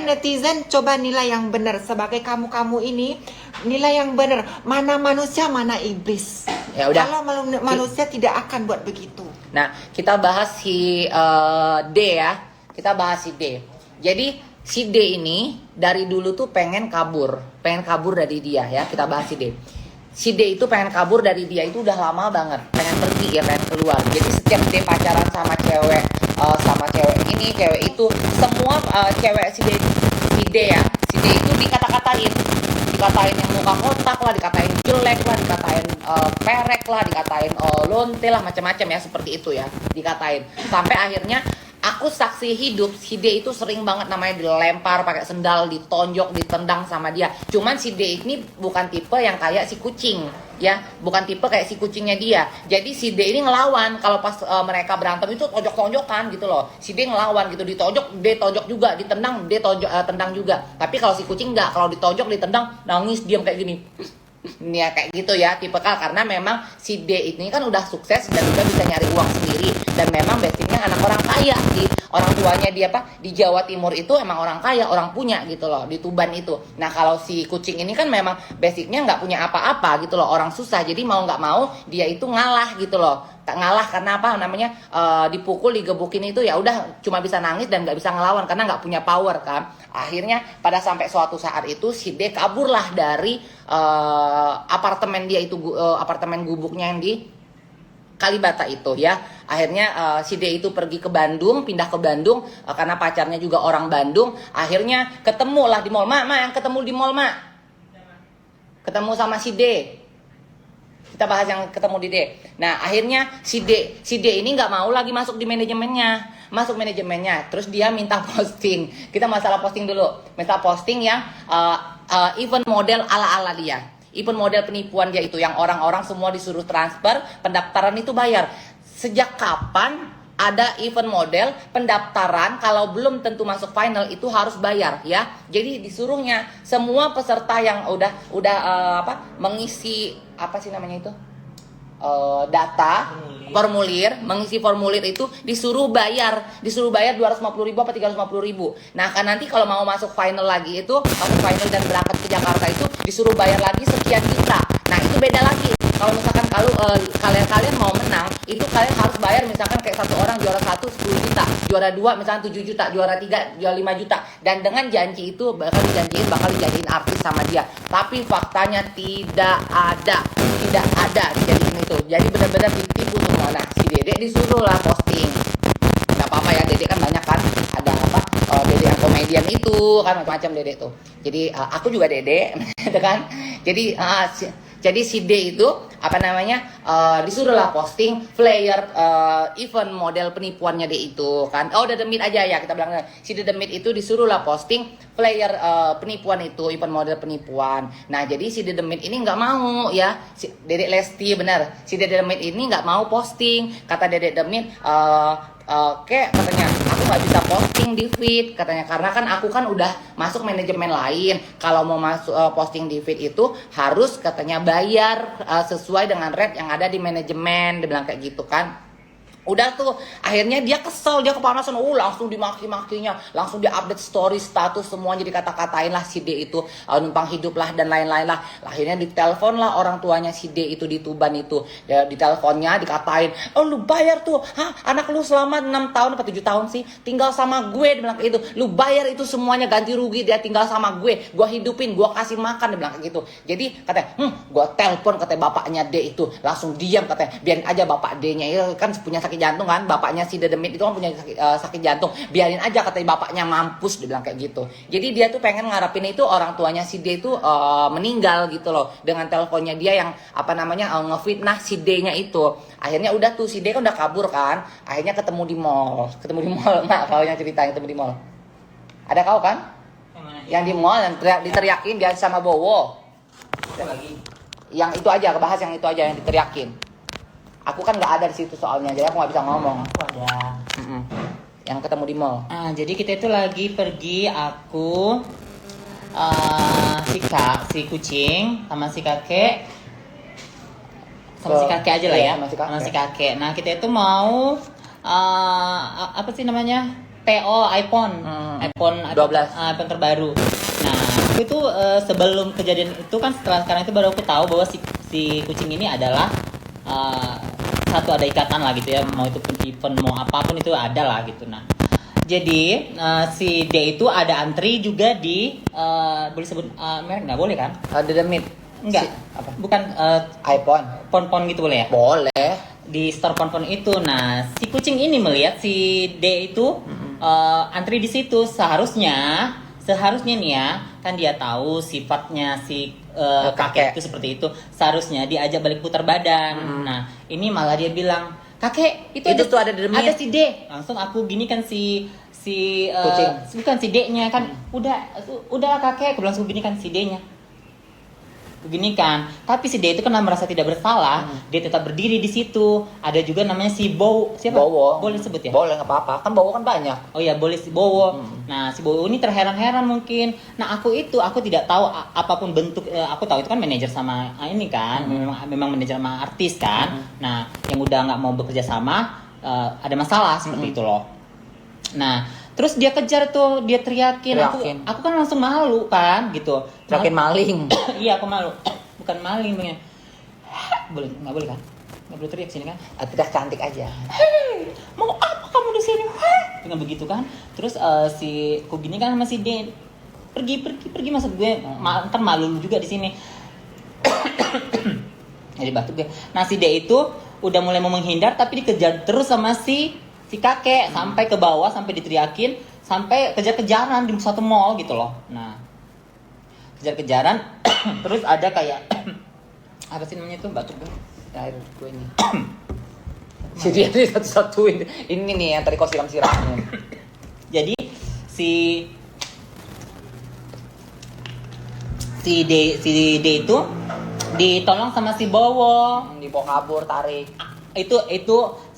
netizen coba nilai yang benar sebagai kamu ini, nilai yang benar. Mana manusia, mana iblis. Ya udah. Kalau manusia tidak akan buat begitu. Nah, kita bahas si D ya. Kita bahas si D. Jadi Si D ini dari dulu tuh pengen kabur dari dia ya. Kita bahas si D. Si D itu pengen kabur dari dia itu udah lama banget, pengen pergi ya, pengen keluar. Jadi setiap D pacaran sama cewek ini, cewek itu, semua cewek si D ya, si D itu dikatain yang muka kotak lah, dikatain jelek lah, dikatain perek lah, dikatain lonte lah, macam-macam ya, seperti itu ya, dikatain. Sampai akhirnya aku saksi hidup, si D itu sering banget namanya dilempar pakai sendal, ditonjok, ditendang sama dia. Cuman si D ini bukan tipe yang kayak si kucing, ya, bukan tipe kayak si kucingnya dia. Jadi si D ini ngelawan kalau pas mereka berantem itu tonjok-tonjokan gitu loh. Si D ngelawan gitu, ditonjok, D tonjok juga, ditendang, D tonjok, tendang juga. Tapi kalau si kucing enggak, kalau ditonjok, ditendang, nangis, diam kayak gini. Ya kayak gitu ya, tipikal, karena memang si D ini kan udah sukses dan udah bisa nyari uang sendiri, dan memang basicnya anak orang kaya sih, orang tuanya dia di Jawa Timur itu emang orang kaya, orang punya gitu loh, di Tuban itu. Nah kalau si kucing ini kan memang basicnya nggak punya apa-apa gitu loh, orang susah, jadi mau nggak mau dia itu ngalah gitu loh. Tak ngalah karena apa namanya, dipukul, digebukin itu ya udah cuma bisa nangis dan nggak bisa ngelawan karena nggak punya power kan. Akhirnya pada sampai suatu saat itu si D kaburlah dari apartemen dia itu, apartemen gubuknya yang di Kalibata itu ya. Akhirnya si D itu pergi ke Bandung, pindah ke Bandung karena pacarnya juga orang Bandung. Akhirnya ketemu lah di mall, yang ketemu di mall ketemu sama si D. Kita bahas yang ketemu di D. Nah akhirnya si D ini nggak mau lagi masuk di manajemennya, terus dia minta posting. Kita masalah posting dulu, minta posting yang event model ala dia, event model penipuan dia itu, yang orang-orang semua disuruh transfer, pendaftaran itu bayar. Sejak kapan ada event model pendaftaran kalau belum tentu masuk final itu harus bayar ya? Jadi disuruhnya semua peserta yang udah mengisi apa sih namanya itu, data formulir, mengisi formulir itu disuruh bayar 250.000 apa 350.000. Nah kan nanti kalau mau masuk final lagi itu, masuk final dan berangkat ke Jakarta itu disuruh bayar lagi sekian juta. Nah itu beda lagi. Kalau misalkan kalian mau menang, itu kalian harus bayar, misalkan kayak satu orang juara 1 10 juta, juara 2 misalkan 7 juta, juara 3 juara 5 juta, dan dengan janji itu bakal dijanjiin artis sama dia. Tapi faktanya tidak ada dijadiin itu. Jadi benar-benar ditipu semua. Nah si Dede disuruh lah posting. Nggak apa-apa ya, Dede kan banyak kan, ada Dede yang komedian itu kan, macam-macam Dede tuh. Jadi aku juga Dede gitu kan. Jadi si D itu disuruh lah posting flyer event model penipuannya D itu kan. The Demit aja ya kita bilang. Si The Demit itu disuruh lah posting flyer penipuan itu, event model penipuan. Nah jadi si The Demit ini nggak mau ya, si Dedek Lesti bener. Si Dedek Demit ini nggak mau posting. Kata Dedek Demit, katanya aku nggak bisa posting di feed katanya, karena kan aku kan udah masuk manajemen lain. Kalau mau masuk posting di feed itu harus katanya bayar sesuai dengan rate yang ada di manajemen, dia bilang kayak gitu kan. Udah tuh akhirnya dia kesel, dia kepanasan, langsung dimaki-makinya, langsung dia update story, status, semuanya dikata-katain lah si D itu, numpang hidup lah dan lain-lain lah. Akhirnya ditelepon lah orang tuanya si D itu di Tuban itu, di teleponnya dikatain, lu bayar tuh, anak lu selama 6 tahun atau 7 tahun sih tinggal sama gue, dia bilang kayak gitu, lu bayar itu semuanya, ganti rugi dia tinggal sama gue hidupin, gue kasih makan, dia bilang kayak gitu. Jadi katanya, gue telepon katanya bapaknya D itu, langsung diam katanya, biarin aja bapak D-nya itu kan punya sakit jantung kan, bapaknya si The Demit itu kan punya sakit jantung, biarin aja katanya bapaknya mampus, dia bilang kayak gitu. Jadi dia tuh pengen ngarepin itu orang tuanya si D itu meninggal gitu loh, dengan teleponnya dia yang ngefitnah si D-nya itu. Akhirnya udah tuh si D kan udah kabur kan, akhirnya ketemu di mall nggak, kau yang cerita ketemu di mall, ada kau kan yang di mall yang diteriakin dia sama Bowo, yang itu aja, kebahas yang itu aja yang diteriakin. Aku kan nggak ada di situ soalnya, jadi aku nggak bisa ngomong. Aku ada. Yang ketemu di mall. Jadi kita itu lagi pergi, aku, si kucing sama si kakek, aja lah ya, sama si kakek. Nah kita itu mau apa sih namanya, TO iPhone 12, iPhone terbaru. Nah itu sebelum kejadian itu kan, sekarang itu baru aku tahu bahwa si kucing ini adalah satu ada ikatan lah gitu ya, mau itu event mau apapun itu ada lah gitu. Nah Jadi si D itu ada antri juga di boleh sebut merek nggak boleh kan? Ada demit. Enggak, Apa? bukan iPhone. pon-pon gitu boleh ya? Boleh. Di store pon-pon itu. Nah, si kucing ini melihat si D itu antri di situ. Seharusnya nih ya, kan dia tahu sifatnya si kakek itu seperti itu. Seharusnya diajak balik putar badan. Nah, ini malah dia bilang, "Kakek, itu Tuh ada demit. ada si D." Langsung aku gini kan si Kucing. bukan si D-nya kan. Udah kakek, aku langsung gini kan si D-nya. Begini kan, tapi si D itu karena merasa tidak bersalah, dia tetap berdiri di situ. Ada juga namanya si Bowo, siapa? Bowo. Boleh sebut ya? Boleh, nggak apa-apa. Kan Bowo kan banyak. Oh ya, boleh si Bowo. Nah, si Bowo ini terheran-heran mungkin. Nah, aku tidak tahu apapun bentuk. Aku tahu itu kan manajer sama ini kan, memang manajer sama artis kan. Nah, yang udah nggak mau bekerja sama, ada masalah seperti itu loh. Nah, terus dia kejar tuh, dia teriakin. Aku kan langsung malu kan gitu. Teriakin maling. Iya, aku malu. Bukan maling punya. Nggak boleh kan? Nggak boleh teriak sini kan? Teriak cantik aja. Hei, mau apa kamu di sini? Dengan begitu kan. Terus si aku gini kan sama si D. Pergi maksud gue. Ntar malu lu juga di sini. Jadi batuk gue. Nah, si D itu udah mulai mau menghindar tapi dikejar terus sama si kakek sampai ke bawah, sampai diteriakin, sampai kejar-kejaran di suatu mall gitu loh. Nah, kejar-kejaran terus ada kayak apa sih namanya itu, batuk gue. Air gue ini. Jadi ada satu-satuin. Ini nih yang tadi kau siram-siramin. Jadi si D itu ditolong sama si Bowo. Dibawa kabur, tarik. Itu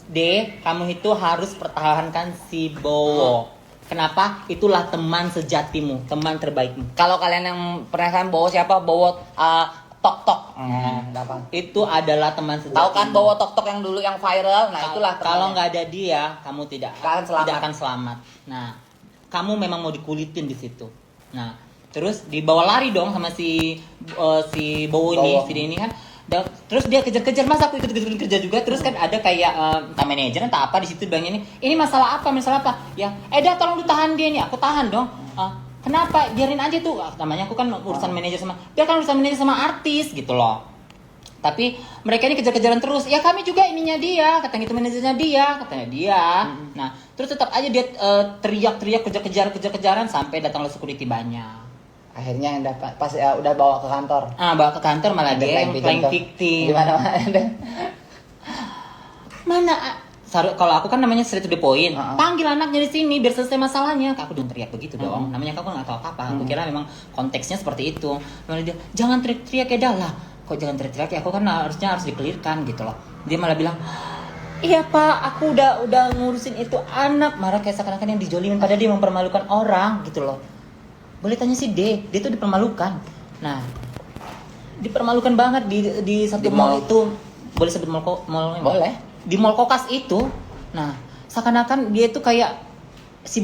D, kamu itu harus pertahankan si Bowo. Kenapa? Itulah teman sejatimu, teman terbaikmu. Kalau kalian yang pernah kan Bowo siapa? Bowo Tok-Tok. Apa? Itu adalah teman sejatimu. Tahu kan Bowo Tok-Tok yang dulu yang viral? Nah, itulah kalau nggak ada dia, kamu tidak akan selamat. Nah, kamu memang mau dikulitin di situ. Nah, terus dibawa lari dong sama si Bowo ini, si D ini kan. Terus dia kejar-kejar, mas aku ikut kerja juga. Terus kan ada kayak entah manajer entah apa di situ bilangnya ini masalah apa ya, Eda tolong lu tahan dia nih. Aku tahan dong. Kenapa, biarin aja tuh, namanya aku kan urusan manajer sama, biarkan urusan manajer sama artis gitu loh. Tapi mereka ini kejar-kejaran terus. Ya kami juga ininya dia, katanya itu manajernya dia, katanya dia. Nah, terus tetap aja dia teriak-teriak kejar-kejaran sampai datanglah security banyak. Akhirnya yang dapat pas udah bawa ke kantor. Bawa ke kantor malah dia yang playing victim. Gimana ada? Mana? Kalau aku kan namanya straight to the point. Panggil anaknya di sini biar selesai masalahnya. Aku dong teriak begitu dong. Namanya aku nggak tahu apa-apa. Aku kira memang konteksnya seperti itu. Malah dia jangan teriak-teriak ya dah lah. Kok jangan teriak-teriak ya? Aku kan harus dikelirkan gitu loh. Dia malah bilang, iya pak, aku udah ngurusin itu anak. Marah kayak seakan-akan yang dijolimin padahal dia mempermalukan orang gitu loh. Boleh tanya si D, dia tuh dipermalukan. Nah, dipermalukan banget di satu mall itu. Boleh sebut mall? Boleh. Di mall Kokas itu. Nah, seakan-akan dia itu kayak si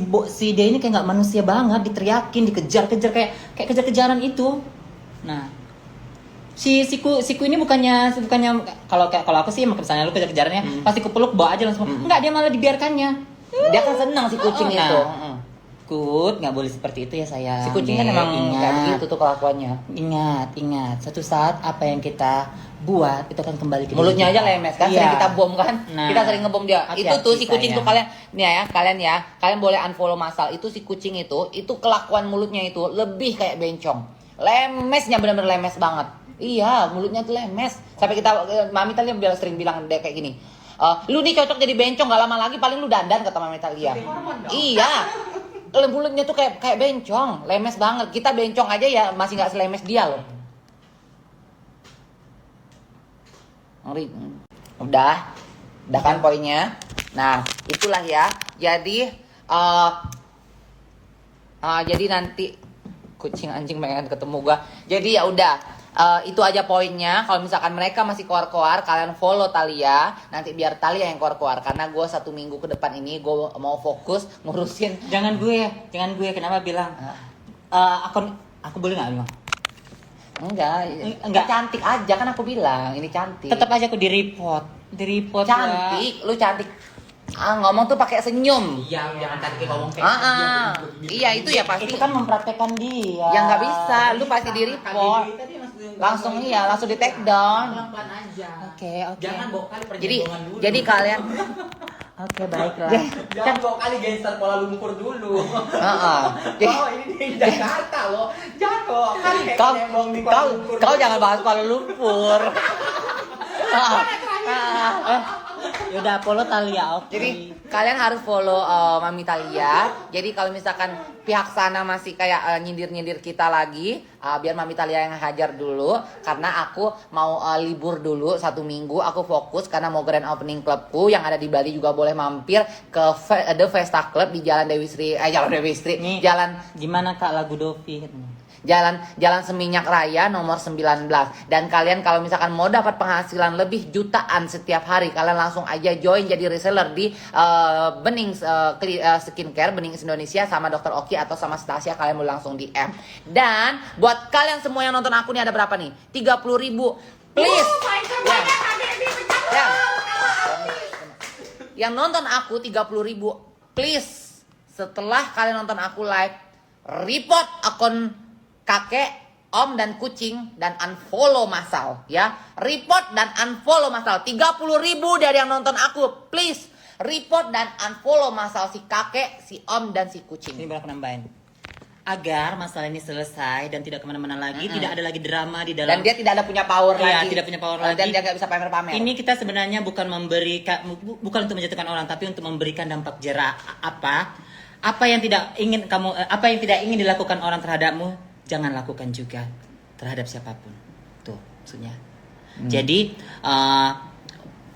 D ini kayak nggak manusia banget, diteriakin, dikejar-kejar kayak kejar-kejaran itu. Nah, siku ini bukannya kalau aku sih misalnya lu kejar-kejarannya pasti kupeluk bawa aja langsung. Enggak, dia malah dibiarkannya. Dia kan senang si kucing itu. Nggak boleh seperti itu ya sayang. Si kucing kan emang kayak gitu tuh kelakuannya. Ingat, suatu saat apa yang kita buat itu akan kembali ke mulutnya diri aja lemes kan, sering kita bom kan. Nah, kita sering ngebom dia. hati-hati, Itu tuh si kucing sayang. tuh kalian boleh unfollow Masal. Itu si kucing itu kelakuan mulutnya itu lebih kayak bencong. Lemesnya benar-benar lemes banget. Iya, mulutnya tuh lemes. Sampai Mami Talia sering bilang dia kayak gini. Lu nih cocok jadi bencong, gak lama lagi paling lu dandan, kata Mami Talia. Iya. Mulutnya tuh kayak bencong, lemes banget. Kita bencong aja ya masih nggak selemes dia loh. Ngeri. Udah kan poinnya. Nah, itulah ya. Jadi jadi nanti kucing anjing pengen ketemu gua. Jadi ya udah. Itu aja poinnya. Kalau misalkan mereka masih koar-koar, kalian follow Talia. Nanti biar Talia yang koar-koar. Karena gue 1 minggu ke depan ini gue mau fokus ngurusin. Jangan gue. Kenapa bilang? Aku boleh nggak bilang? Enggak. Cantik aja kan aku bilang. Ini cantik. Tetap aja aku di report. Cantik. Lu cantik. ngomong tuh pakai senyum. Iya, jangan tadi ngomong kayak Iya itu ya pasti. itu kan mempraktekkan dia. Ya nggak bisa, lu pasti di report. Langsung langsung di take down. Pelan-pelan aja. Oke. Jangan bawa kali Jadi perjanjian dulu. jadi kalian Oke, baiklah. kan bawa kali gangster Kuala Lumpur dulu. Heeh. Jadi Ini di Jakarta loh. Jangan bawa kali kayak kau nembong di Kuala kau Lumpur. kau jangan bahas Kuala Lumpur. Yaudah, follow Talia, oke. Jadi kalian harus follow Mami Talia. Jadi kalau misalkan pihak sana masih kayak nyindir-nyindir kita lagi, biar Mami Talia yang hajar dulu. Karena aku mau libur dulu 1 minggu. Aku fokus karena mau grand opening klubku yang ada di Bali juga boleh mampir ke The Vesta Club di Jalan Dewi Sri. Jalan Dewi Sri. Nih. Jalan Gimana Kak lagu Dovi? Jalan Seminyak Raya nomor 19. Dan kalian kalau misalkan mau dapat penghasilan lebih jutaan setiap hari, kalian langsung aja join jadi reseller di Bening Skincare, Bening Indonesia sama Dr. Oki atau sama Stasia, kalian boleh langsung DM. Dan buat kalian semua yang nonton aku nih ada berapa nih? 30.000. Please. Yang nonton aku 30.000. Please. Setelah kalian nonton aku live, report akun kakek, om dan kucing dan unfollow Masal ya. Report dan unfollow Masal. 30.000 dari yang nonton aku. Please report dan unfollow Masal, si kakek, si om dan si kucing. Ini bakal nambahin. Agar masalah ini selesai dan tidak kemana-mana lagi, tidak ada lagi drama di dalam. Dan dia tidak ada punya power Iya, lagi. tidak punya power Dan lagi. dia nggak bisa pamer-pamer. Ini kita sebenarnya bukan bukan untuk menjatuhkan orang, tapi untuk memberikan dampak jera. Apa yang tidak ingin dilakukan orang terhadapmu, jangan lakukan juga terhadap siapapun. Tuh maksudnya. Jadi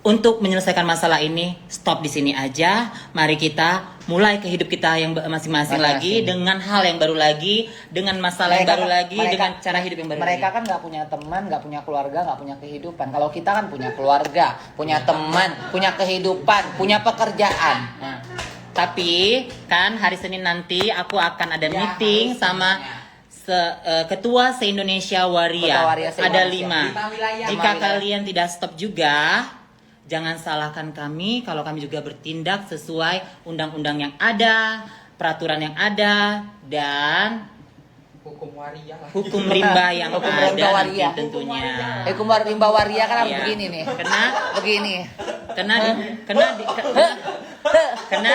untuk menyelesaikan masalah ini, stop di sini aja. Mari kita mulai ke hidup kita yang masing-masing lagi dengan hal yang baru lagi, dengan masalah yang baru lagi, dengan cara hidup yang baru mereka lagi. kan nggak punya teman, nggak punya keluarga, nggak punya kehidupan. Kalau kita kan punya keluarga, punya teman, punya kehidupan, punya pekerjaan. Nah, tapi kan hari Senin nanti aku akan ada meeting sama ketua se-Indonesia Waria. Ketua Waria se-Indonesia. Ada 5. 5 wilayah. Jika 5 wilayah. kalian tidak stop juga, jangan salahkan kami kalau kami juga bertindak sesuai undang-undang yang ada, peraturan yang ada, dan Hukum waria lah. hukum rimba yang Hukum ada rimba nanti waria. tentunya. Hukum rimba waria kan harus Iya. begini nih. Begini. Kena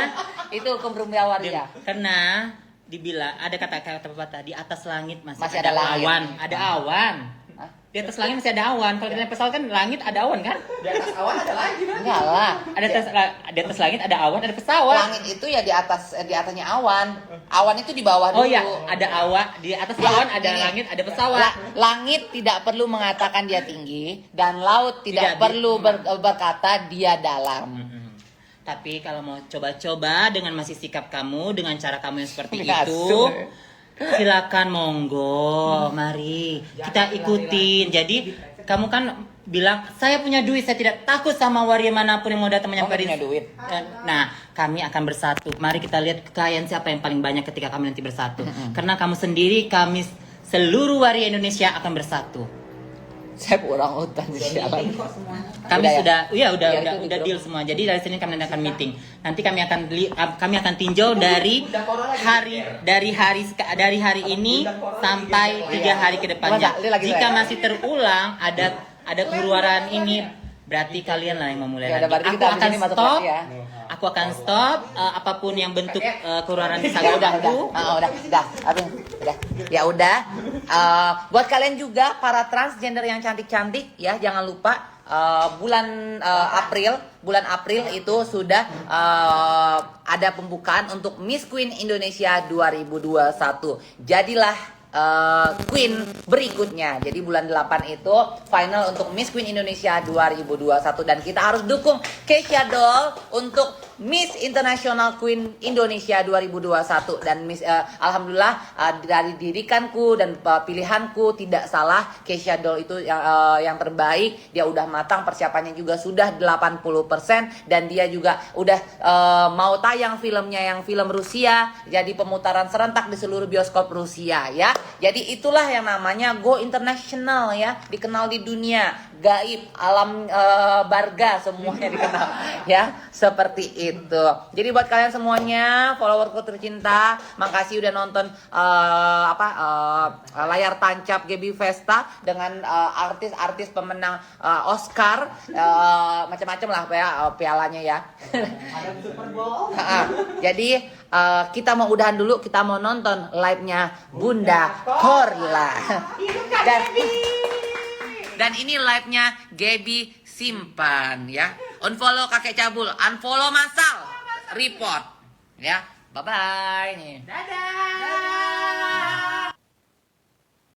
itu hukum rimba waria. Karena dibilang ada kata-kata pepatah, di atas langit masih Masih ada ada langit. awan, ada awan. Hah? Di atas langit masih ada awan. Kalau di pesawat kan langit ada awan kan? Di atas awan ada lagi kan? Enggak lah. Di atas langit ada awan, ada pesawat. Langit itu ya di atasnya awan. Awan itu di bawah dulu. Oh iya, ada awan, di atas Ya, awan ada ini. langit, ada pesawat. Langit tidak perlu mengatakan dia tinggi dan laut tidak Tidak, perlu berkata dia dalam. Mm-mm. Tapi kalau mau coba-coba dengan masih sikap kamu, dengan cara kamu yang seperti Nggak itu, asuk. silakan monggo, mari kita ikutin. Jadi kamu kan bilang saya punya duit, saya tidak takut sama waria manapun yang mau datang punya menyampaikan. duit. Nah, kami akan bersatu. Mari kita lihat kekayaan siapa yang paling banyak ketika kami nanti bersatu. Karena kamu sendiri, kami seluruh waria Indonesia akan bersatu. Saya orang hutan siapa? Kami Udah ya? sudah Biar itu udah di deal grup. semua. Jadi dari sini kami akan meeting. Nanti kami akan tinjau dari hari ini sampai 3 hari ke depannya. Masa? Ini lagi Jika saya. masih terulang ada keluaran ini, berarti kalian lah yang memulai Ya udah, lagi. berarti Aku kita habis akan ini masuk stop. lagi ya. Aku akan stop apapun yang bentuk keluaran Ya Instagram udah, aku. udah. Ya udah. Buat kalian juga para transgender yang cantik-cantik ya, jangan lupa bulan April itu sudah ada pembukaan untuk Miss Queen Indonesia 2021. Jadilah Queen berikutnya. Jadi bulan 8 itu final untuk Miss Queen Indonesia 2021 dan kita harus dukung Keisha Doll untuk Miss International Queen Indonesia 2021 dan alhamdulillah dari didikanku dan pilihanku tidak salah. Keisha Doll itu yang terbaik. Dia udah matang, persiapannya juga sudah 80% dan dia juga udah mau tayang filmnya yang film Rusia. Jadi pemutaran serentak di seluruh bioskop Rusia ya. Jadi itulah yang namanya go international ya, dikenal di dunia. gaib, alam barga semuanya dikenal ya, seperti itu. Jadi buat kalian semuanya followerku tercinta, makasih udah nonton layar tancap Gaby Vesta dengan artis-artis pemenang Oscar, macam-macam lah ya pialanya ya. Ada Super Bowl. Jadi kita mau udahan dulu, kita mau nonton live-nya Bunda Korla. Dan ini live-nya Gaby Simpan ya. Unfollow kakek cabul, unfollow masal, report ya. Bye bye nih. Dadah.